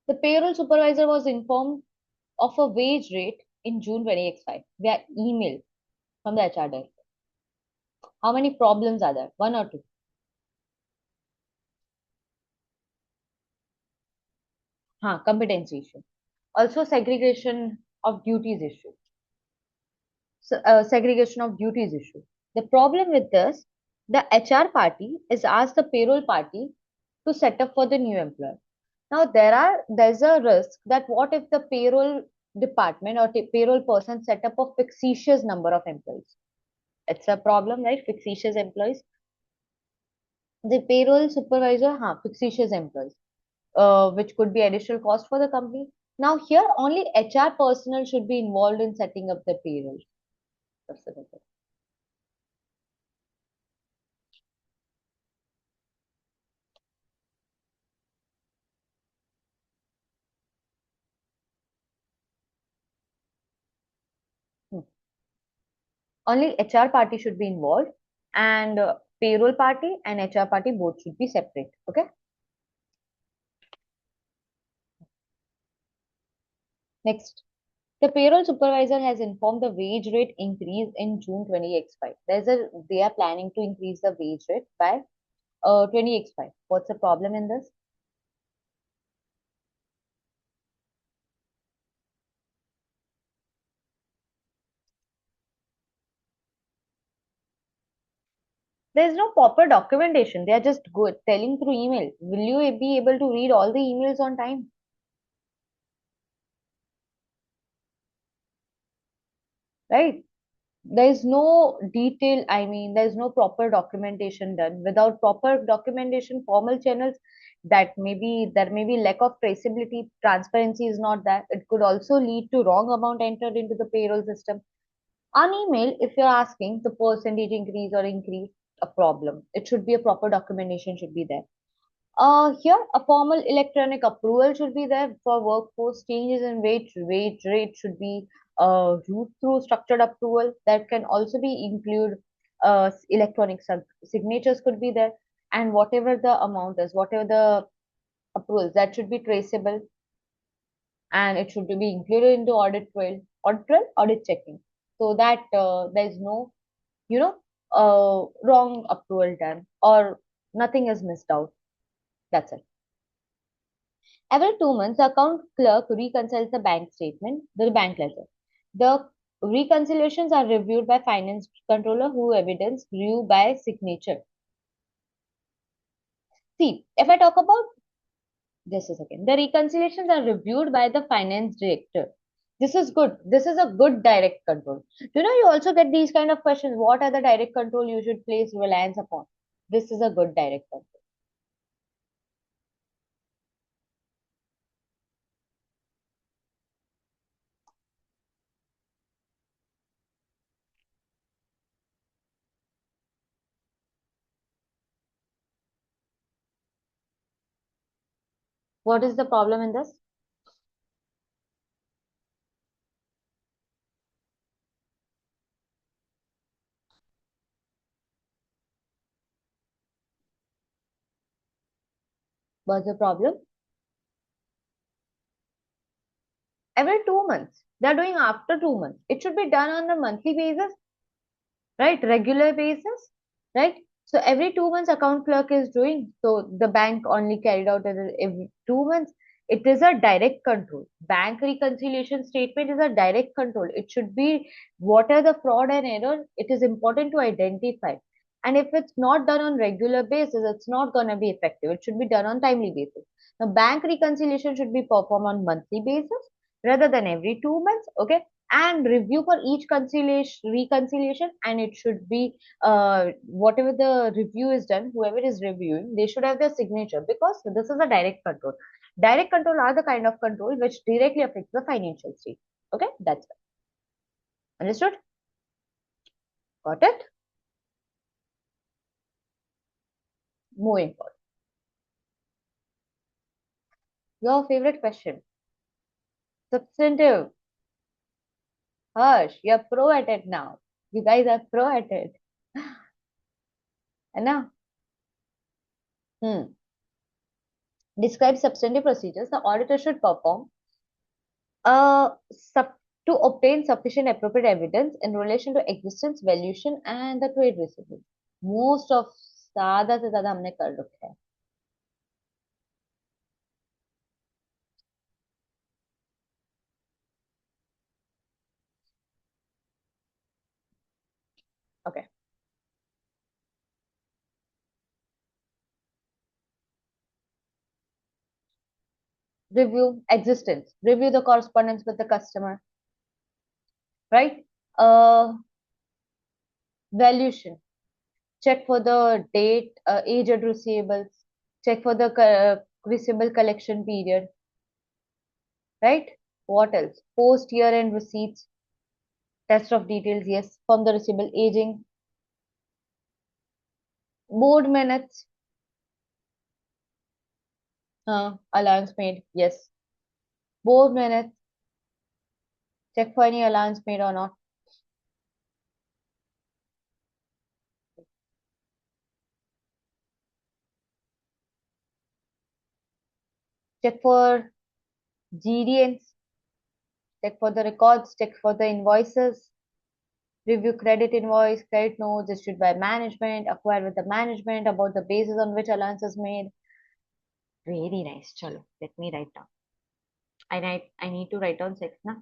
The payroll supervisor was informed of a wage rate in June 2025 via email from the HR director. How many problems are there? One or two? Competency issue. Also, segregation of duties issue. Segregation of duties issue. The problem with this, the HR party is asked the payroll party to set up for the new employer. Now there's a risk that what if the payroll department or payroll person set up a fictitious number of employees? It's a problem, right? Fictitious employees. The payroll supervisor, fictitious employees, which could be additional cost for the company. Now here only HR personnel should be involved in setting up the payroll. That's the difference. Hmm. Only HR party should be involved, and payroll party and HR party both should be separate. Okay. Next, the payroll supervisor has informed the wage rate increase in June 20x5. They are planning to increase the wage rate by 20x5. What's the problem in this? There's no proper documentation. They are just good telling through email. Will you be able to read all the emails on time? Right? There's no detail, I mean, there's no proper documentation done. Without proper documentation, formal channels, that maybe there may be lack of traceability, transparency is not there. It could also lead to wrong amount entered into the payroll system. On email, if you're asking the percentage increase or increase, a problem. It should be a proper documentation should be there. Here, a formal electronic approval should be there for workforce changes in wage rate should be route through structured approval. That can also be include electronic signatures could be there, and whatever the amount is, whatever the approvals, that should be traceable, and it should be included into audit checking, so that there's no, you know, wrong approval done or nothing is missed out. That's it. Every 2 months, the account clerk reconciles the bank statement, the bank ledger. The reconciliations are reviewed by finance controller who evidence review by signature. See, if I talk about just a second, the reconciliations are reviewed by the finance director. This is good. This is a good direct control. You also get these kind of questions. What are the direct control you should place reliance upon? This is a good direct control. What is the problem in this? What's the problem? Every 2 months. They're doing after 2 months. It should be done on a monthly basis, right? Regular basis, right? So every 2 months, account clerk is doing. So the bank only carried out every 2 months. It is a direct control. Bank reconciliation statement is a direct control. It should be what are the fraud and error. It is important to identify. And if it's not done on regular basis, it's not going to be effective. It should be done on timely basis. Now, bank reconciliation should be performed on monthly basis rather than every 2 months. Okay, and review for each conciliation reconciliation, and it should be whatever the review is done, whoever is reviewing, they should have their signature, because this is a direct control. Direct control are the kind of control which directly affects the financial state. Okay, that's it. Understood? Got it? Moving forward, your favorite question, substantive. Hush, you're pro at it now. You guys are pro at it. And now, describe substantive procedures the auditor should perform uh, sub to obtain sufficient appropriate evidence in relation to existence, valuation, and the trade receivable. Most of ज्यादा से ज्यादा हमने कर रखा है. Okay. Review existence. Review the correspondence with the customer. Right. Uh, Valuation. Check for the date, aged receivables. Check for the receivable collection period. Right. What else? Post year end receipts. Test of details. Yes. From the receivable aging. Board minutes. Allowance made. Yes. Board minutes. Check for any allowance made or not. Check for GDNs. Check for the records. Check for the invoices. Review credit invoice, credit notes issued by management, acquired with the management, about the basis on which allowance is made. Very nice. Chalo, let me write down. I need to write down six, na?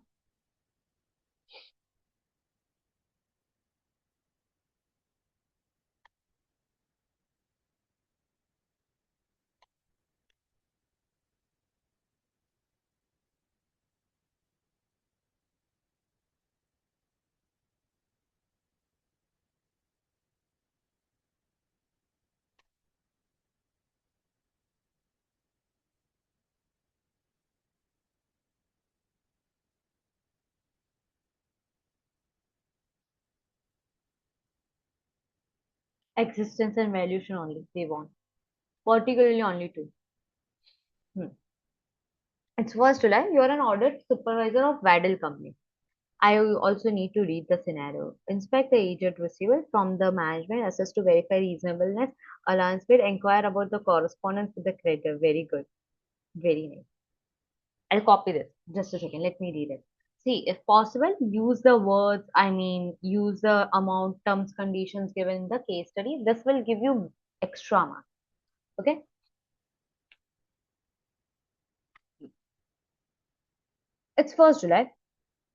Existence and valuation only they want. Particularly only two. Hmm. It's 1st July. You're an audit supervisor of Waddell Company. I also need to read the scenario. Inspect the aged receiver from the management, assess to verify reasonableness, allowance paid, inquire about the correspondence with the creditor. Very good. Very nice. I'll copy this. Just a second. Let me read it. See, if possible, use the words, use the amount, terms, conditions given in the case study. This will give you extra marks. Okay. It's 1st July,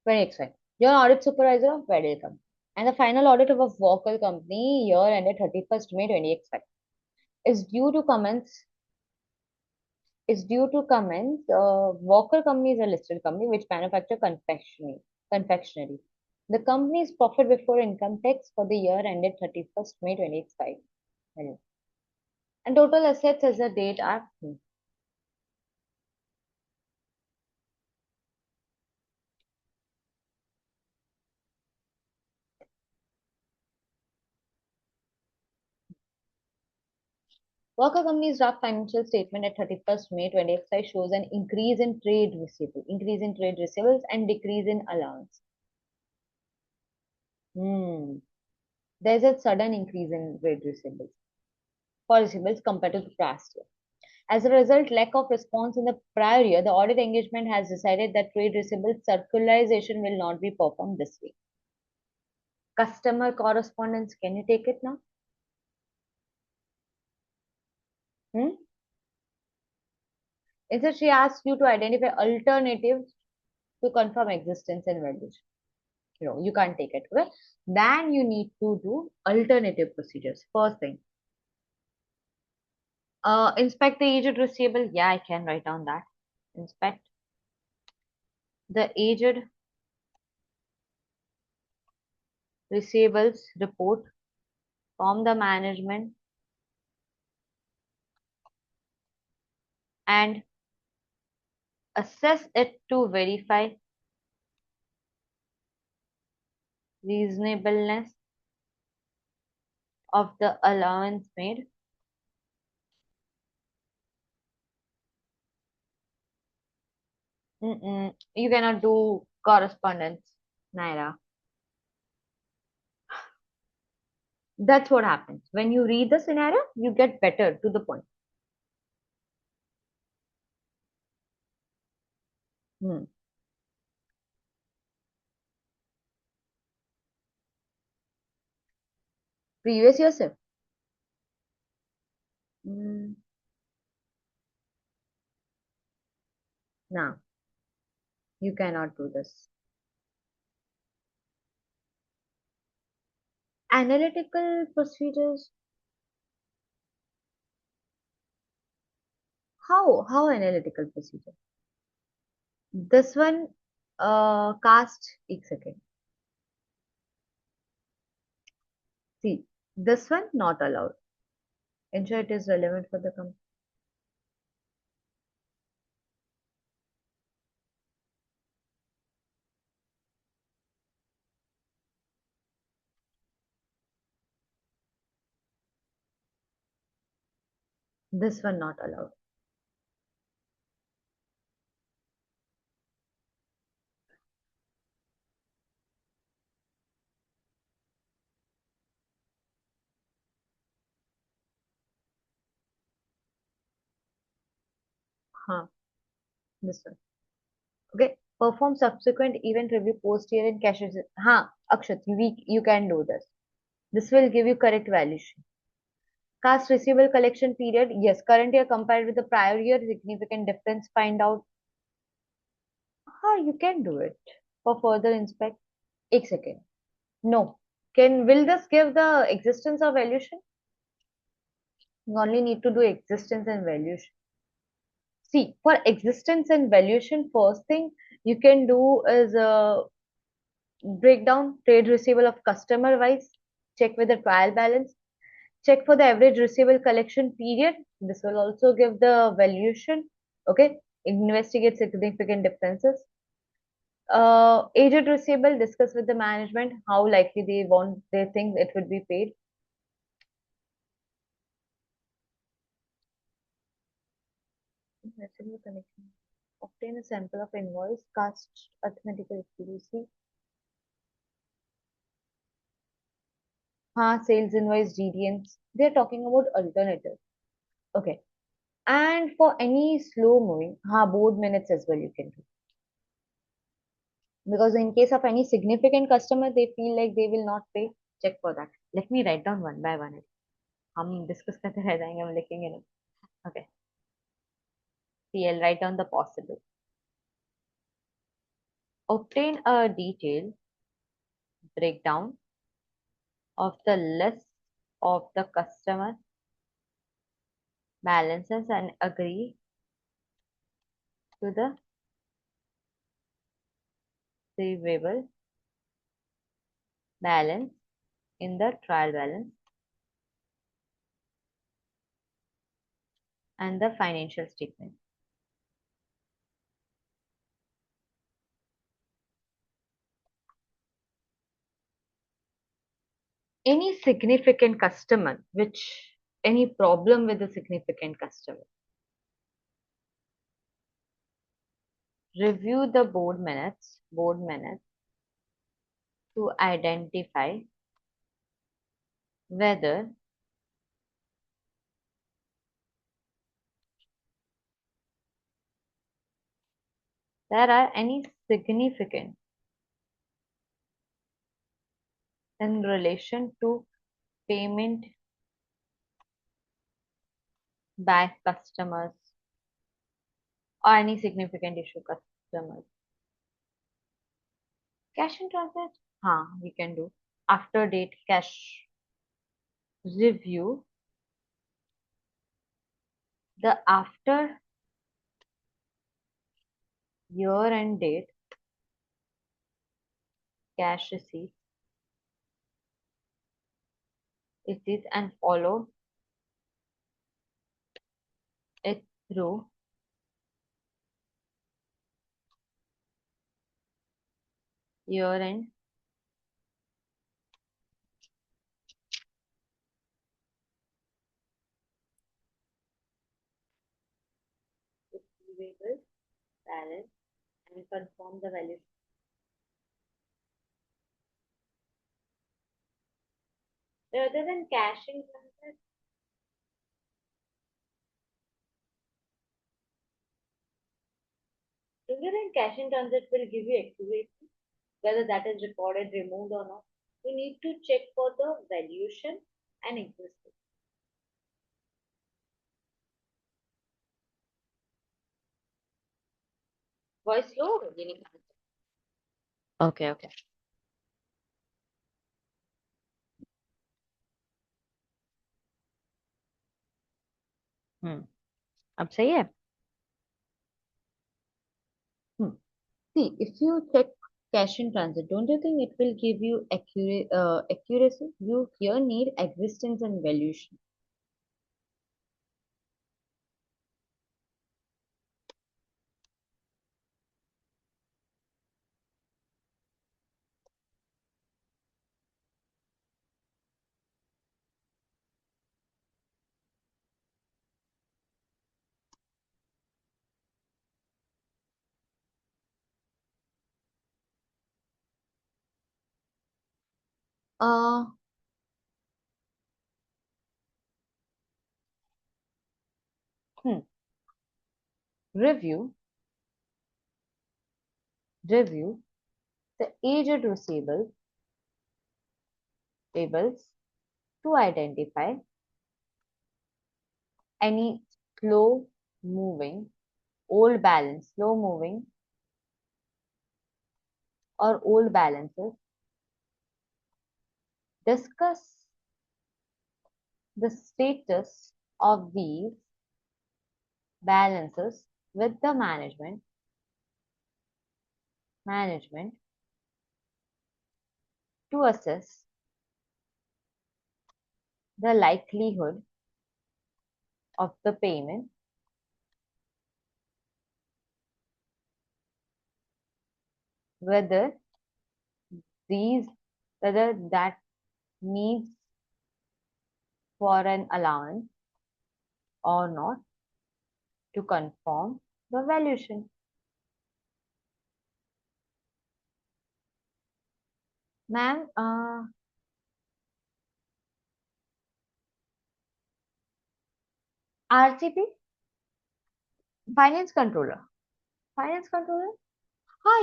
2025. You're an audit supervisor of Weddell Company. And the final audit of a Vocal company year ended 31st May 2025 is due to commence Walker Company is a listed company which manufacture confectionery. The company's profit before income tax for the year ended 31st May 2025. And total assets as a date are Walker Company's draft financial statement at 31st May 2025 shows an increase in trade receivables and decrease in allowance. Hmm. There's a sudden increase in trade receivables compared to the past year. As a result, lack of response in the prior year, the audit engagement has decided that trade receivables circularization will not be performed this week. Customer correspondence, can you take it now? Hmm? Instead, she asks you to identify alternatives to confirm existence and valuation. You can't take it. Okay? Then you need to do alternative procedures. First thing, inspect the aged receivable. Yeah, I can write down that. Inspect the aged receivables report from the management and assess it to verify reasonableness of the allowance made. You cannot do correspondence, Naira. That's what happens. When you read the scenario, you get better to the point. Hmm. Previous yourself. Hmm. Now, you cannot do this. Analytical procedures. How analytical procedure? This one, cast एक second. See, this one not allowed. Ensure it is relevant for the company. This one not allowed. Huh, this one. Okay. Perform subsequent event review post year in cash. Akshat, you can do this. This will give you correct valuation. Cast receivable collection period. Yes, current year compared with the prior year, significant difference. Find out. You can do it for further inspect. One second. No. Will this give the existence or valuation? You only need to do existence and valuation. See, for existence and valuation, first thing you can do is break down trade receivable of customer wise, check with the trial balance, check for the average receivable collection period. This will also give the valuation. Okay, investigate significant differences. Aged receivable, discuss with the management how likely they think it would be paid. Messenger connection. Obtain a sample of invoice, cast arithmetical accuracy. Sales invoice GDMs. They're talking about alternative. Okay. And for any slow moving, board minutes as well you can do. Because in case of any significant customer, they feel like they will not pay, check for that. Let me write down one by one. हम discuss करते रह जाएंगे हम लिखेंगे नहीं. Okay. See, I'll write down the possible. Obtain a detailed breakdown of the list of the customer balances and agree to the receivable balance in the trial balance and the financial statement. Any significant customer, which any problem with the significant customer, review the board minutes to identify whether there are any significant in relation to payment by customers or any significant issue customers. Cash in transit, we can do. After date cash review, the after year end date cash receipt is and follow it through year end receivable balance and confirm the value. Rather than cash in transit, rather than cash in transit will give you accuracy whether that is recorded, removed or not. You need to check for the valuation and existence. Voice low, beginning. Okay, okay. Hmm. अब सही है. Hmm. See, if you check cash in transit, don't you think it will give you accuracy? You here need existence and valuation. Uh, hmm. Review, review the aged receivable tables to identify any slow moving, slow moving or old balances. Discuss the status of these balances with the management to assess the likelihood of the payment, whether these whether that needs for an allowance or not, to confirm the valuation. Ma'am, RCP, finance controller. Finance controller?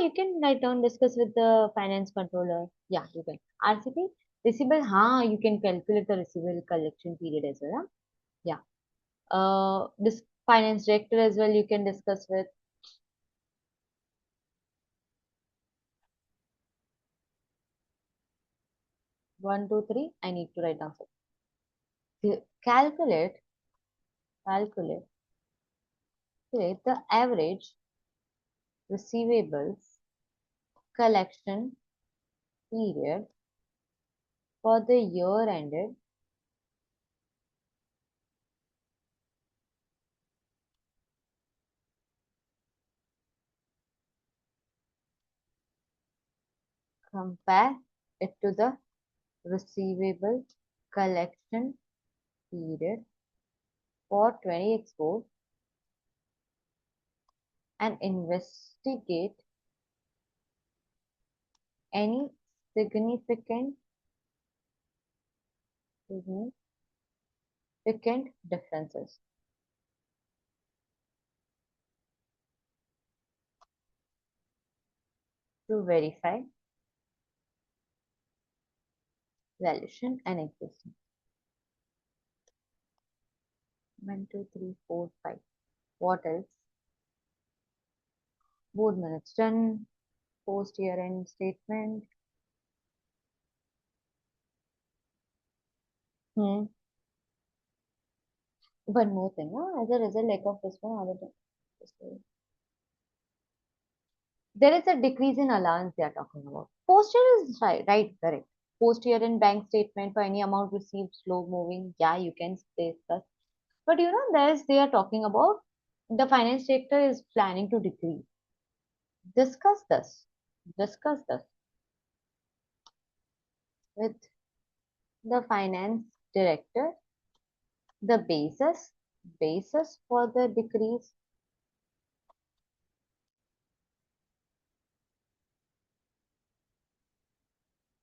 You can write down, discuss with the finance controller. Yeah, you can. RCP, receivable, you can calculate the receivable collection period as well. Huh? Yeah. This finance director as well, you can discuss with. 1, 2, 3. I need to write down. Calculate, calculate, calculate the average receivables collection period for the year ended compare it to the receivable collection period for 20 export and investigate any significant significant differences to verify valuation and existence. 1, 2, 3, 4, 5. What else? Board minutes done, post year end statement. Hmm. One more thing, as a result like of this one, there is a decrease in allowance they are talking about. Post year is right, correct. Post year in bank statement for any amount received slow moving. Yeah, you can discuss. But there's they are talking about the finance sector is planning to decrease. Discuss this. Discuss this with the finance director. The basis for the decrease.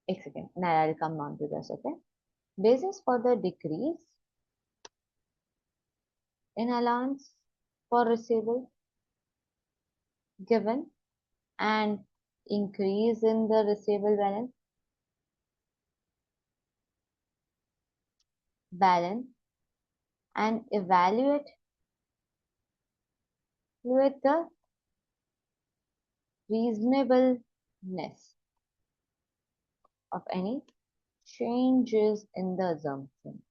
एक second. Now I'll come on to this. Okay. Basis for the decrease in allowance for receivable given and increase in the receivable balance and evaluate with the reasonableness of any changes in the assumption.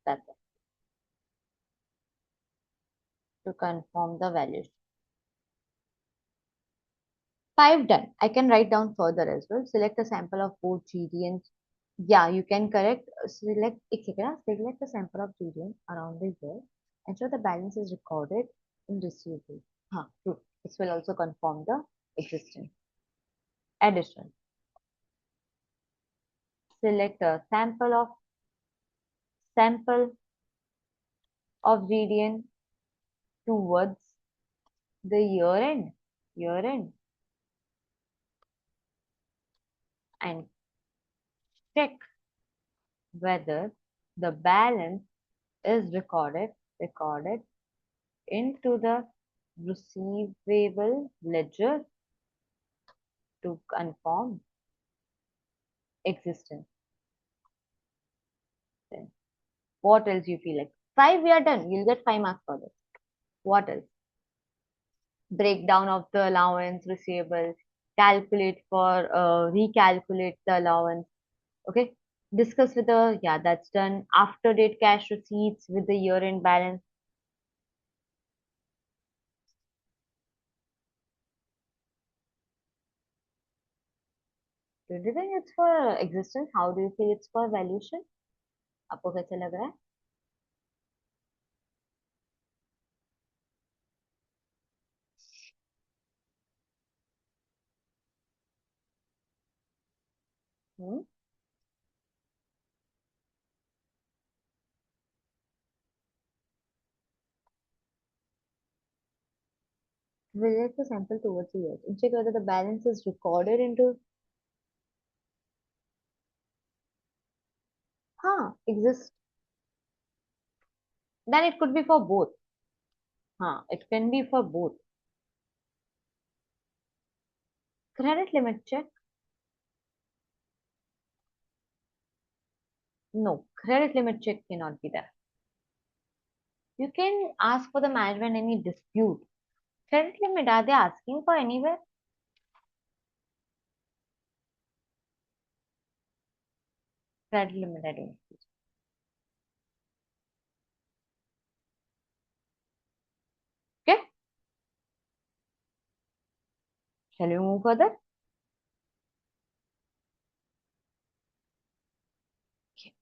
That's it. To confirm the valuation. 5 done. I can write down further as well. Select a sample of both GDN. Yeah, you can correct. Select a sample of GDN around the year. Ensure the balance is recorded in receivable. True. This will also confirm the existence. Addition. Select a sample of GDN towards the year end, and check whether the balance is recorded into the receivable ledger to confirm existence. Then what else you feel like? 5 we are done. You'll get 5 marks for this. What else? Breakdown of the allowance receivable. Recalculate the allowance. Okay. Discuss with the, yeah, that's done. After date cash receipts with the year end balance. Do you think it's for existence? How do you feel it's for valuation? आपको कैसे लग रहा है? Hmm? Reject the sample towards the edge and check whether the balance is recorded into, exists. Then it could be for both. It can be for both. Credit limit check. No, credit limit check cannot be there. You can ask for the management any dispute. Credit limit, are they asking for anywhere? Credit limit, I don't. Okay, shall we move further? Okay.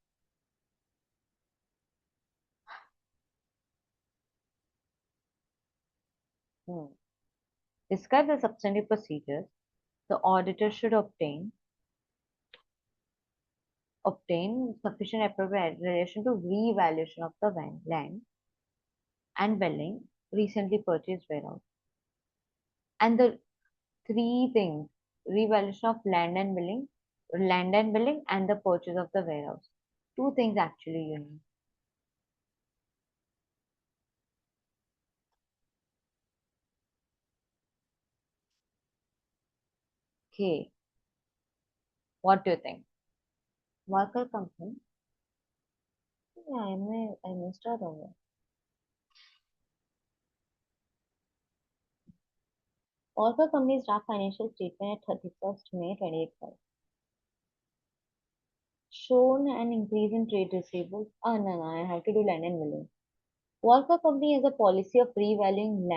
Hmm. Describe the substantive procedures the auditor should obtain sufficient appropriate in relation to re-evaluation of the land and building recently purchased warehouse. And the three things: revaluation of land and building, and the purchase of the warehouse. Two things actually you need. Okay, what do you think? Worker company? Yeah, I may start over. Worker company's draft financial statement at 31st May 2025 shown an increase in trade receivables. Oh, no, no, I have to do land and building. Worker company has a policy of revaluing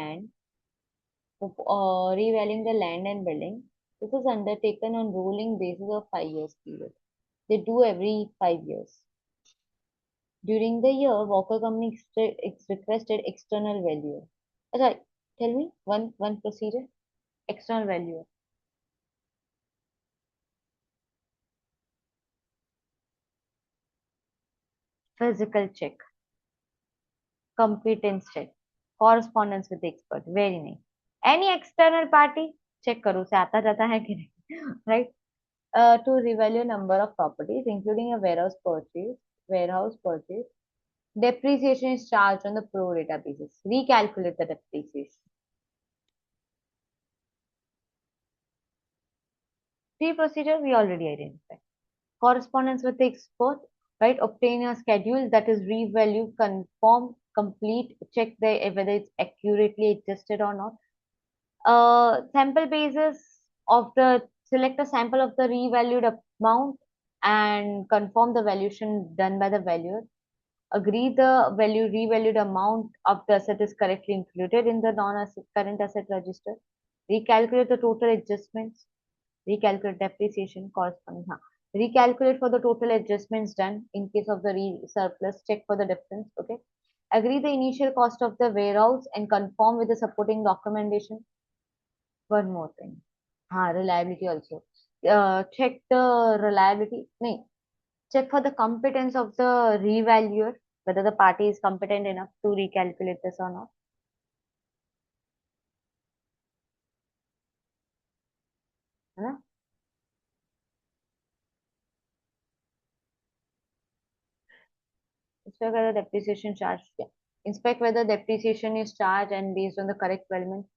the land and building. This is undertaken on rolling basis of 5 years period. They do every 5 years. During the year, Walker Company requested external value. Right, tell me one procedure. External value. Physical check. Competence check. Correspondence with the expert. Very nice. Any external party? Check करो उसे आता जाता है कि नहीं. Right? To revalue number of properties, including a warehouse purchase, depreciation is charged on the pro rata basis. Recalculate the depreciation. Three procedures we already identified. Correspondence with the expert, right? Obtain a schedule that is revalue, confirm, complete, check whether it's accurately adjusted or not. Sample basis of the select a sample of the revalued amount and confirm the valuation done by the valuer. Agree the revalued amount of the asset is correctly included in the non-asset current asset register. Recalculate the total adjustments. Recalculate depreciation corresponding. Recalculate for the total adjustments done in case of the surplus. Check for the difference. Okay. Agree the initial cost of the warehouse and conform with the supporting documentation. One more thing. Reliability also. Check the reliability. No, check for the competence of the revaluer, whether the party is competent enough to recalculate this or not. है ना? Inspect whether depreciation charge. Yeah. Inspect whether depreciation is charged and based on the correct element.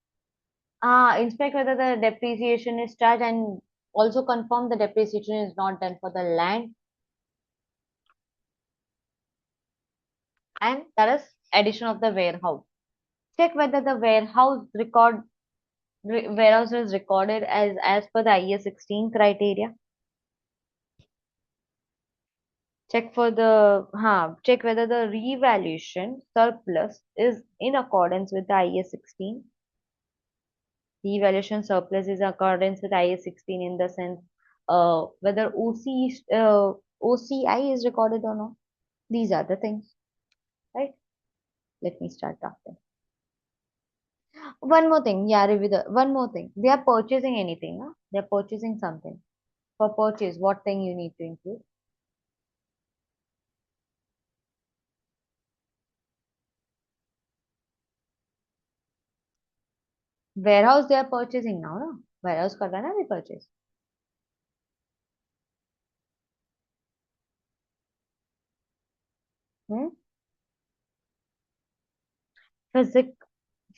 Inspect whether the depreciation is charged and also confirm the depreciation is not done for the land, and that is addition of the warehouse. Check whether the warehouse is recorded as per the IS 16 criteria. Check whether the revaluation surplus is in accordance with the IS 16. Revaluation surplus is in accordance with IS 16 in the sense whether OCI is recorded or not. These are the things, right? Let me start talking. One more thing, yeah, review one more thing. They are purchasing anything, huh? They are purchasing something. For purchase, what thing you need to include? Warehouse they are purchasing now, no? Warehouse कर रहा है ना अभी purchase. Hmm? Physic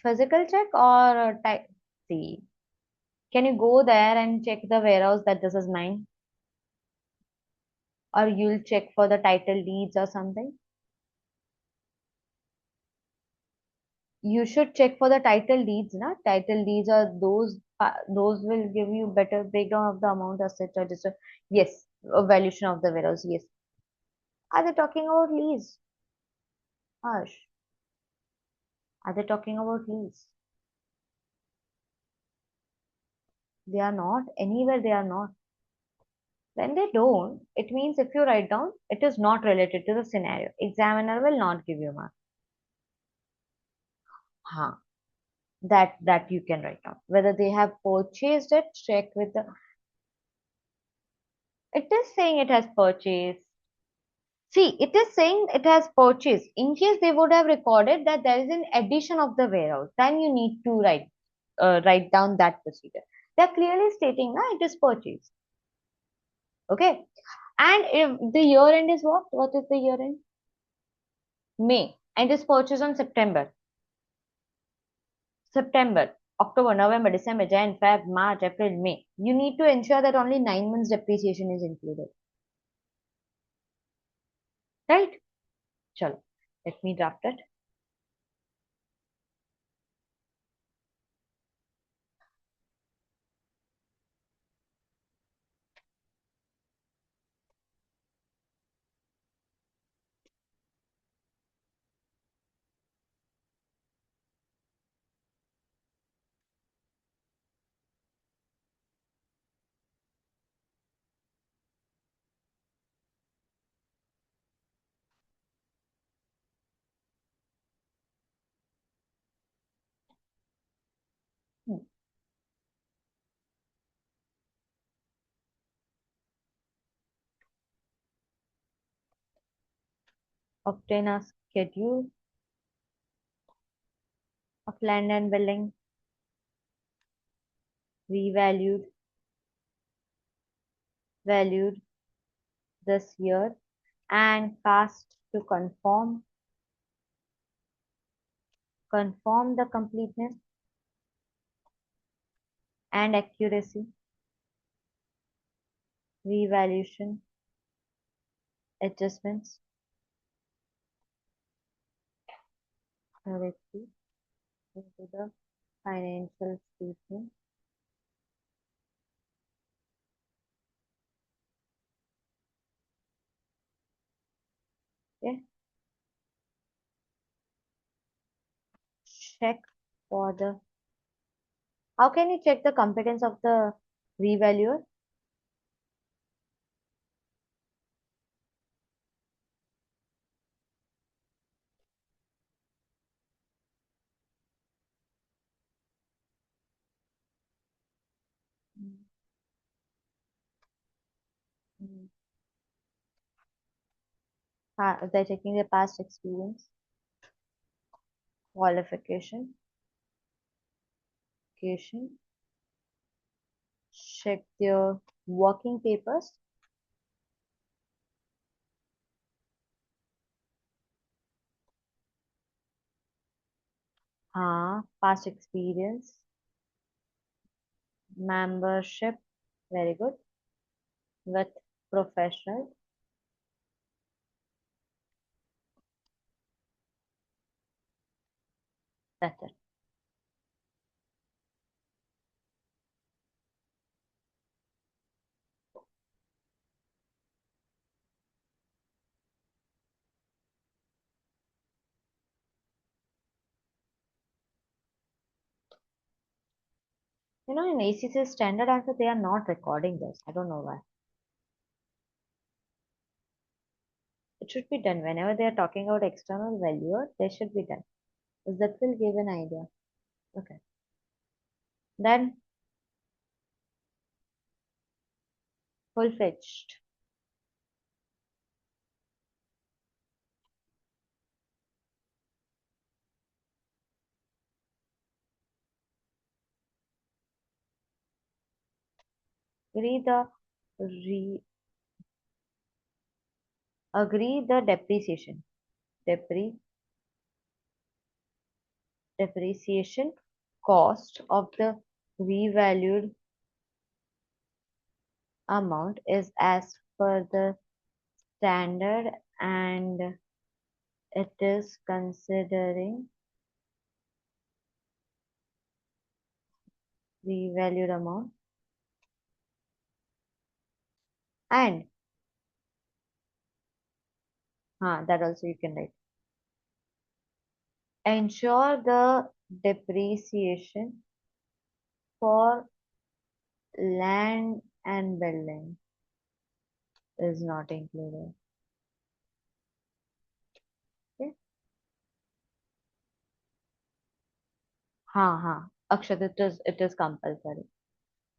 Physical check or type? See, can you go there and check the warehouse that this is mine, or you'll check for the title deeds or something? You should check for the title deeds, na? Title deeds are those will give you better breakdown of the amount assets registered. Yes, a valuation of the warehouse. Yes. Are they talking about lease? Harsh. Are they talking about lease? They are not. Anywhere they are not. When they don't, it means if you write down, it is not related to the scenario. Examiner will not give you mark. Huh. That you can write down. Whether they have purchased it, check with the. It is saying it has purchased. See, it is saying it has purchased. In case they would have recorded that there is an addition of the warehouse, then you need to write down that procedure. They are clearly stating that it is purchased. Okay. And if the year end is what? What is the year end? May. And it is purchased on September. September, October, November, December, Jan, Feb, March, April, May. You need to ensure that only 9 months depreciation is included. Right? Chalo. Let me draft it. Hmm. Obtain a schedule of land and building revalued valued this year and cast to confirm the completeness and accuracy revaluation adjustments correctly into the financial statement. Okay. Check for the how can you check the competence of the revaluer? Mm, mm. They're checking their past experience, qualification, education, check their working papers, past experience, membership, very good, with professional, that's it. You know, in ACC standard answer, they are not recording this. I don't know why. It should be done whenever they are talking about external valuer, they should be done. Because that will give an idea. Okay. Then full-fledged. agree the re agree the depreciation cost of the revalued amount is as per the standard, and it is considering revalued amount, and that also you can write. Ensure the depreciation for land and building is not included. Okay? Akshat, it is compulsory.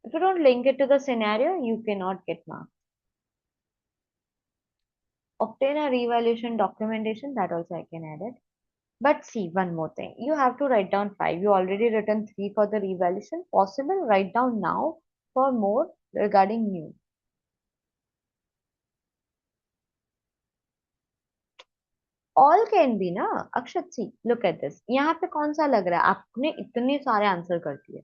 If you don't link it to the scenario, you cannot get marks. Obtain a revaluation documentation, that also I can add it. But see, one more thing. You have to write down 5. You already written 3 for the revaluation. Possible, write down now for more regarding new. All can be ना अक्षत, सी look at this. यहाँ पे कौन सा लग रहा है? आपने इतने सारे आंसर कर दिए.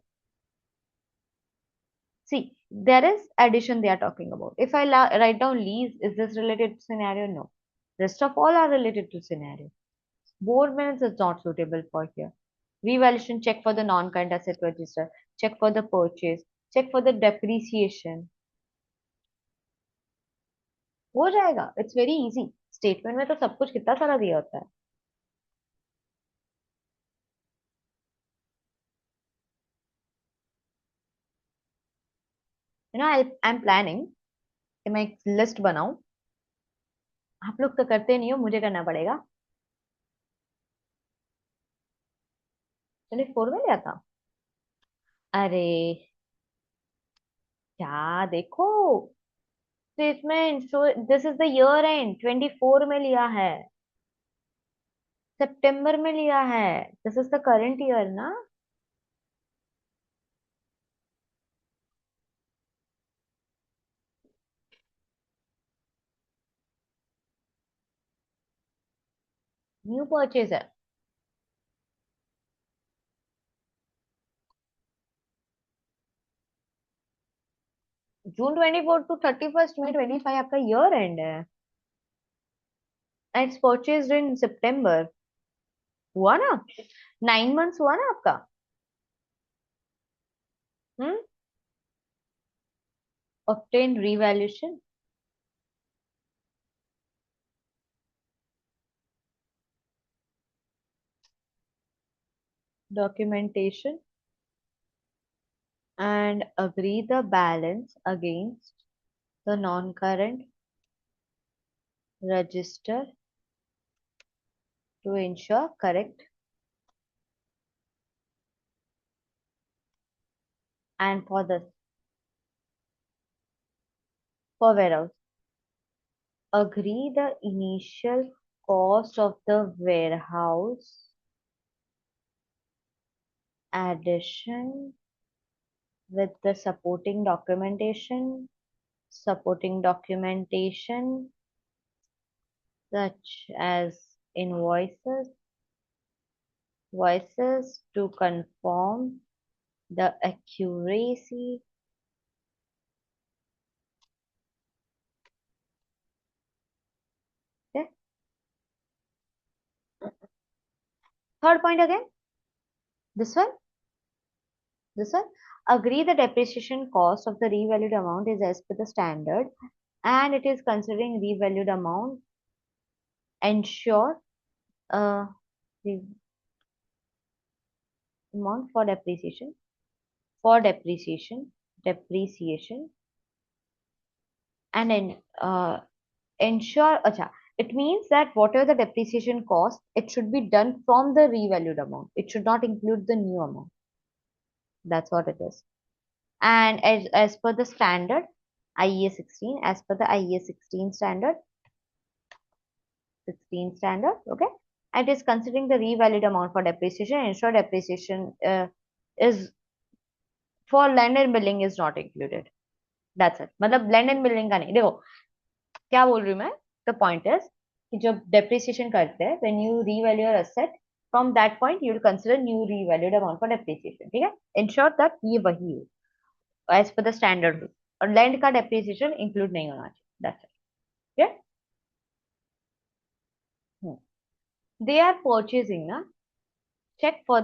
See, there is addition they are talking about. If I write down lease, is this related to scenario? No. Rest of all are related to scenario. Board minutes is not suitable for here. Revaluation, check for the non-current asset register, check for the purchase, check for the depreciation. हो जाएगा. It's very easy. Statement में तो सब कुछ कितना सारा दिया होता है. I'm planning कि मैं एक लिस्ट बनाऊं. आप लोग तो करते नहीं हो, मुझे करना पड़ेगा. 24 में लिया था. अरे क्या देखो, statement so this is the year and 24 में लिया है, सितंबर में लिया है. This is the current year ना. न्यू परचेज है. जून 24 टू 31 मई 25 आपका ईयर एंड है. इट्स परचेज्ड इन सितंबर. हुआ ना, 9 मंथ्स हुआ ना आपका. हम्म. obtain revaluation documentation and agree the balance against the non-current register to ensure correct, and for warehouse, agree the initial cost of the warehouse addition with the supporting documentation such as invoices to confirm the accuracy. Okay. Third point again. This one. Agree the depreciation cost of the revalued amount is as per the standard, and it is considering revalued amount. Ensure the amount for depreciation. Depreciation, and ensure. Acha, it means that whatever the depreciation cost, it should be done from the revalued amount. It should not include the new amount. That's what it is. And as per the standard, IES 16, as per the IES 16 standard, okay, and it is considering the revalued amount for depreciation. Ensure depreciation is for land and building is not included. That's it, मतलब blend and building का नहीं। देखो क्या बोल रही हूँ मैं, the point is कि जब डेप्रिसिएशन करते हैं, when you revalue your asset, from that point you will consider new revalued amount for depreciation, ठीक है। इंश्योर दैट ये वही है as per the standard rule, और लैंड का डेप्रिसिएशन इंक्लूड नहीं होना चाहिए, that's it. They are purchasing ना, check for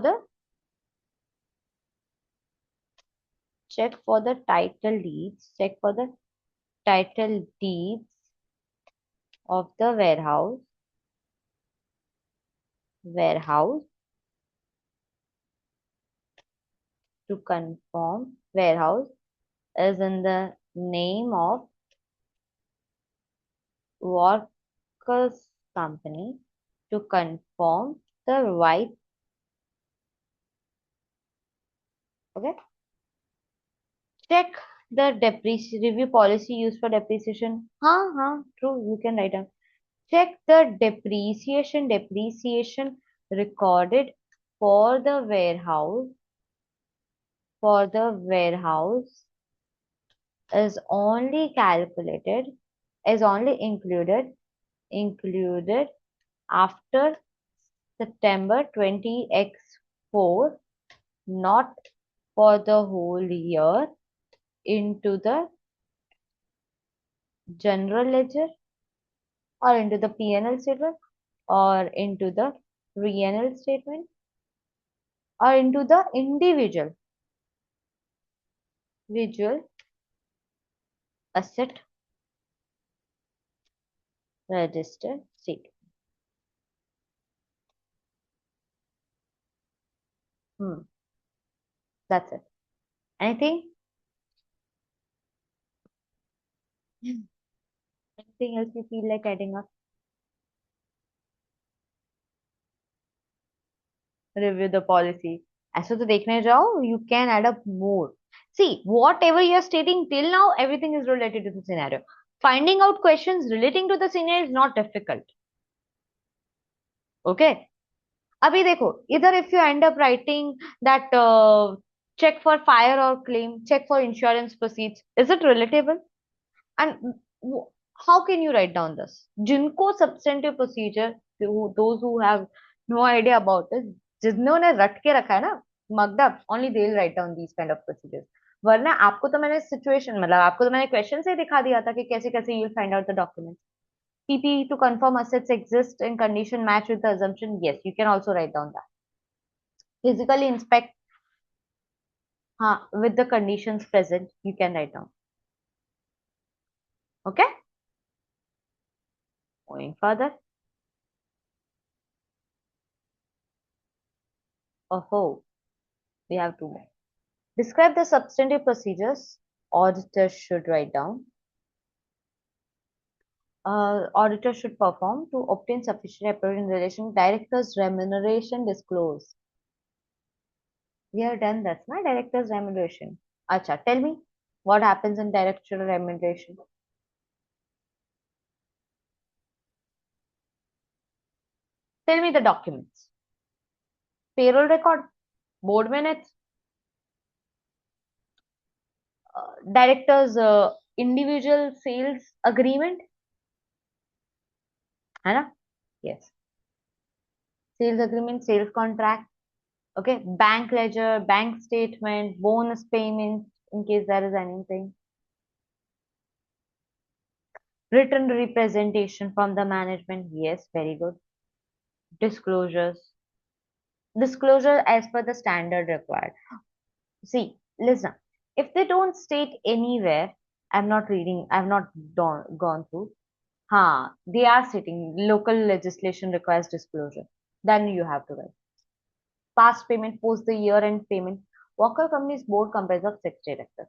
the title deeds, check for the title deeds of the warehouse to confirm warehouse is in the name of workers company, to confirm the right. Okay, check the depreciation review policy used for depreciation. हाँ true, you can write down. Check the depreciation recorded for the warehouse is only calculated, is only included after September 20x4, not for the whole year, into the general ledger, or into the P&L statement, or into the P&L statement, or into the individual asset register statement. That's it. Anything? Anything else you feel like adding up? Review the policy. ऐसे तो देखने जाओ, you can add up more. See, whatever you are stating till now, everything is related to the scenario. Finding out questions relating to the scenario is not difficult. Okay? अभी देखो इधर, if you end up writing that check for fire or claim, check for insurance proceeds, is it relatable? And w- how can you write down this? जिनको substantive procedure, those who have no idea about it, जिन्होंने रट के रखा है ना, mugged up, only they'll write down these kind of procedures. वरना आपको तो मैंने सिचुएशन, मतलब आपको तो मैंने क्वेश्चन से ही दिखा दिया था कि कैसे कैसे you'll find out the documents. PP to confirm assets exist in condition match with the assumption. Yes, you can also write down that. Physically inspect, with the conditions present, you can write down. Okay? Going further. Oh, we have two more. Describe the substantive procedures auditors should write down. Auditors should perform to obtain sufficient approval in relation to director's remuneration disclose. We have done that, na? Director's remuneration. Acha, tell me what happens in director remuneration. Tell me the documents. Payroll record, board minutes, director's individual sales agreement, है ना? Yes. Sales agreement, sales contract. Okay, bank ledger, bank statement, bonus payments in case there is anything. Written representation from the management. Yes, very good. Disclosures. Disclosure as per the standard required. See, listen. If they don't state anywhere, I'm not reading, I've not gone through. They are stating local legislation requires disclosure. Then you have to write. Past payment, post the year-end payment. Walker Company's board comprises of 6 directors.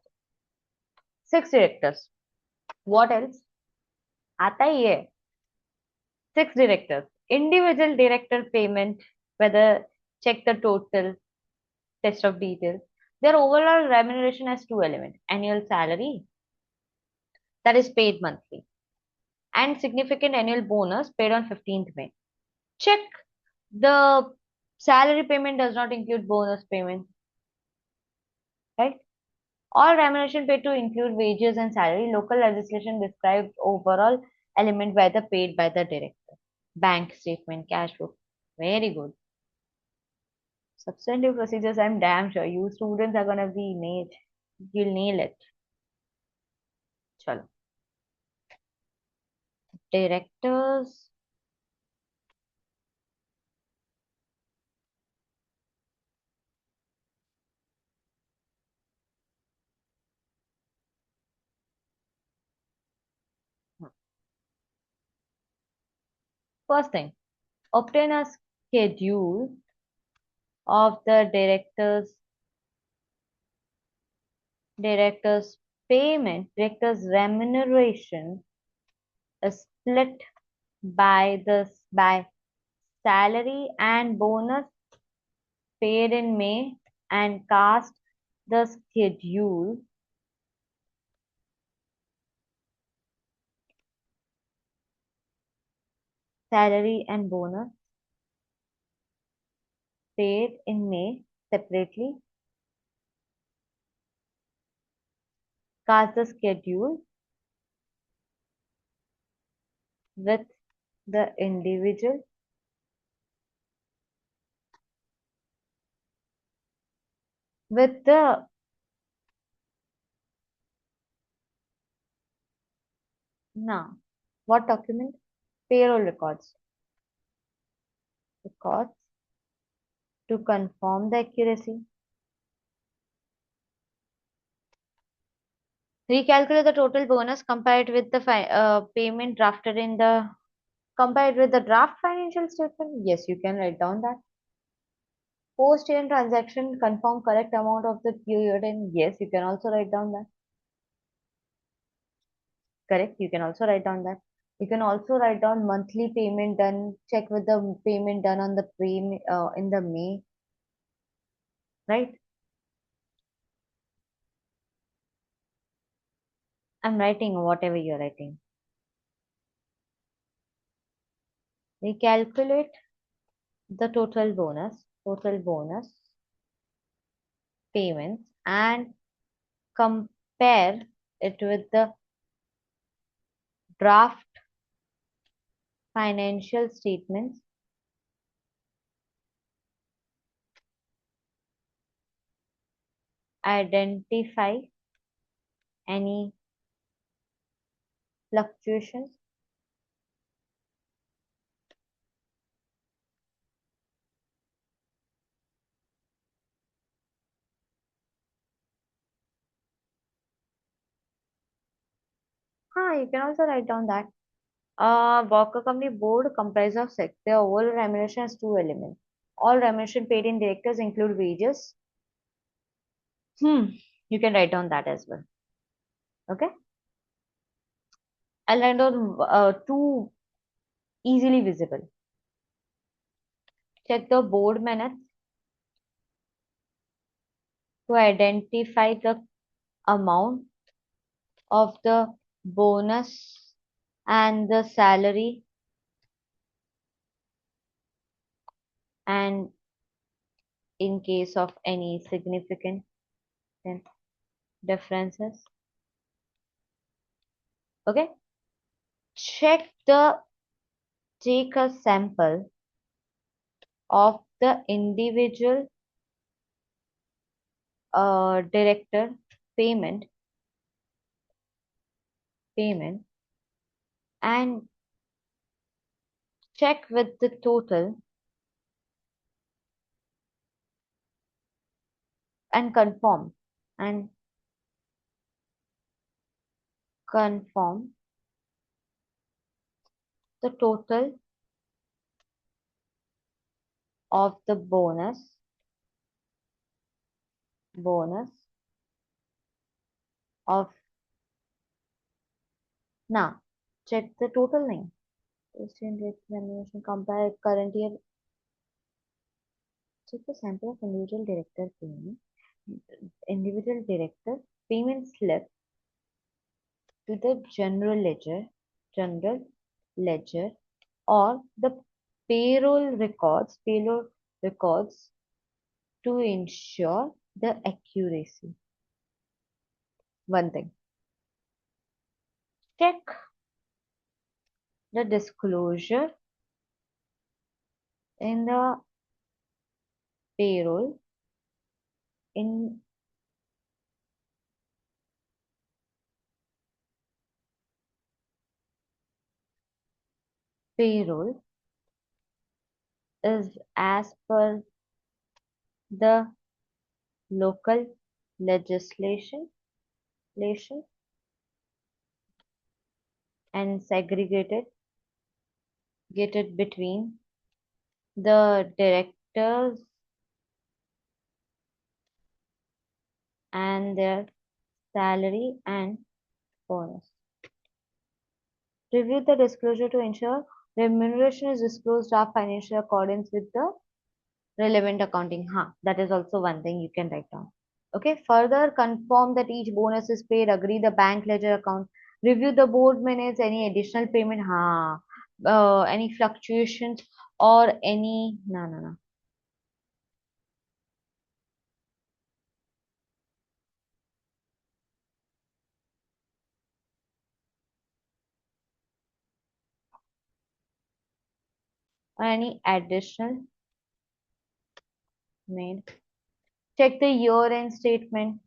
6 directors. What else? आता ही है. 6 directors. Individual director payment, whether check the total, test of details. Their overall remuneration has two elements: annual salary that is paid monthly, and significant annual bonus paid on 15th May. Check the salary payment does not include bonus payment, right? All remuneration paid to include wages and salary. Local legislation describes overall element whether paid by the director. Bank statement, cash book. Very good. Substantive procedures, I'm damn sure you students are gonna be nailed. You'll nail it. Chalo. Directors. First thing, obtain a schedule of the director's payment, director's remuneration is split by salary and bonus paid in May and cast the schedule salary and bonus paid in May separately, cast the schedule with the individual with the now what document? Payroll records to confirm the accuracy. Recalculate the total bonus compared with the payment drafted in the compared with the draft financial statement. Yes, you can write down that. Post year transaction confirm correct amount of the period, and yes, you can also write down that. Correct, you can also write down that. You can also write down monthly payment done. Check with the payment done on the in the May, right? I'm writing whatever you're writing. Recalculate the total bonus payments, and compare it with the draft financial statements. Identify any fluctuations. You can also write down that. Walker Company Board comprises of six. Their overall remuneration has two elements. All remuneration paid in directors include wages. You can write down that as well. Okay. I'll write down two easily visible. Check the board minutes to identify the amount of the bonus and the salary, and in case of any significant differences. Okay. Take a sample of the individual director payment and check with the total and and confirm the total of the bonus of now check the total name. Question examination compare current year. Check the sample of individual director payment slip to the general ledger or the payroll records to ensure the accuracy. one thing. Check the disclosure in the payroll in payroll is as per the local legislation and gated between the directors and their salary and bonus. Review the disclosure to ensure remuneration is disclosed of financial accordance with the relevant accounting. That is also one thing you can write down. Okay. Further, confirm that each bonus is paid. Agree the bank ledger account. Review the board minutes. Any additional payment. Any fluctuations or any. No, no, no. Or any additional made. Check the year-end statement.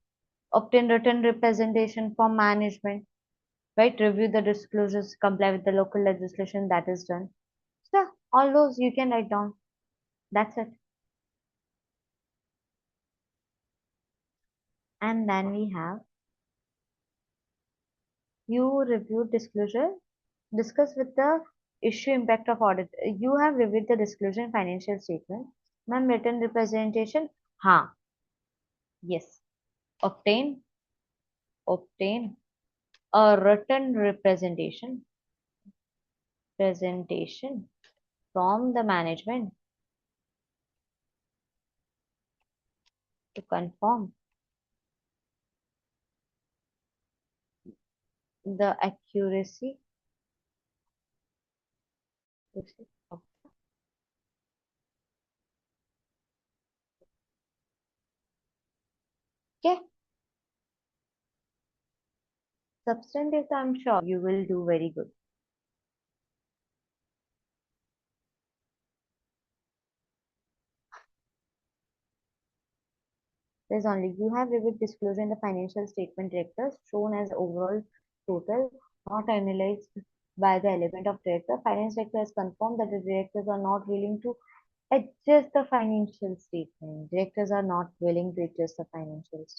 Obtain written representation from management. Right? Review the disclosures. Comply with the local legislation. That is done. So all those you can write down. That's it. And then we have you reviewed disclosure, discuss with the issue impact of audit. You have reviewed the disclosure in financial statement. Ma'am, written representation. Ha, yes. Obtain, obtain a written presentation from the management to confirm the accuracy. Okay, substantive, I'm sure you will do very good. There's only you have reviewed disclosure in the financial statement directors shown as overall total, not analyzed by the element of director. Finance director has confirmed that the directors are not willing to adjust the financial statement. Directors are not willing to adjust the financial statement.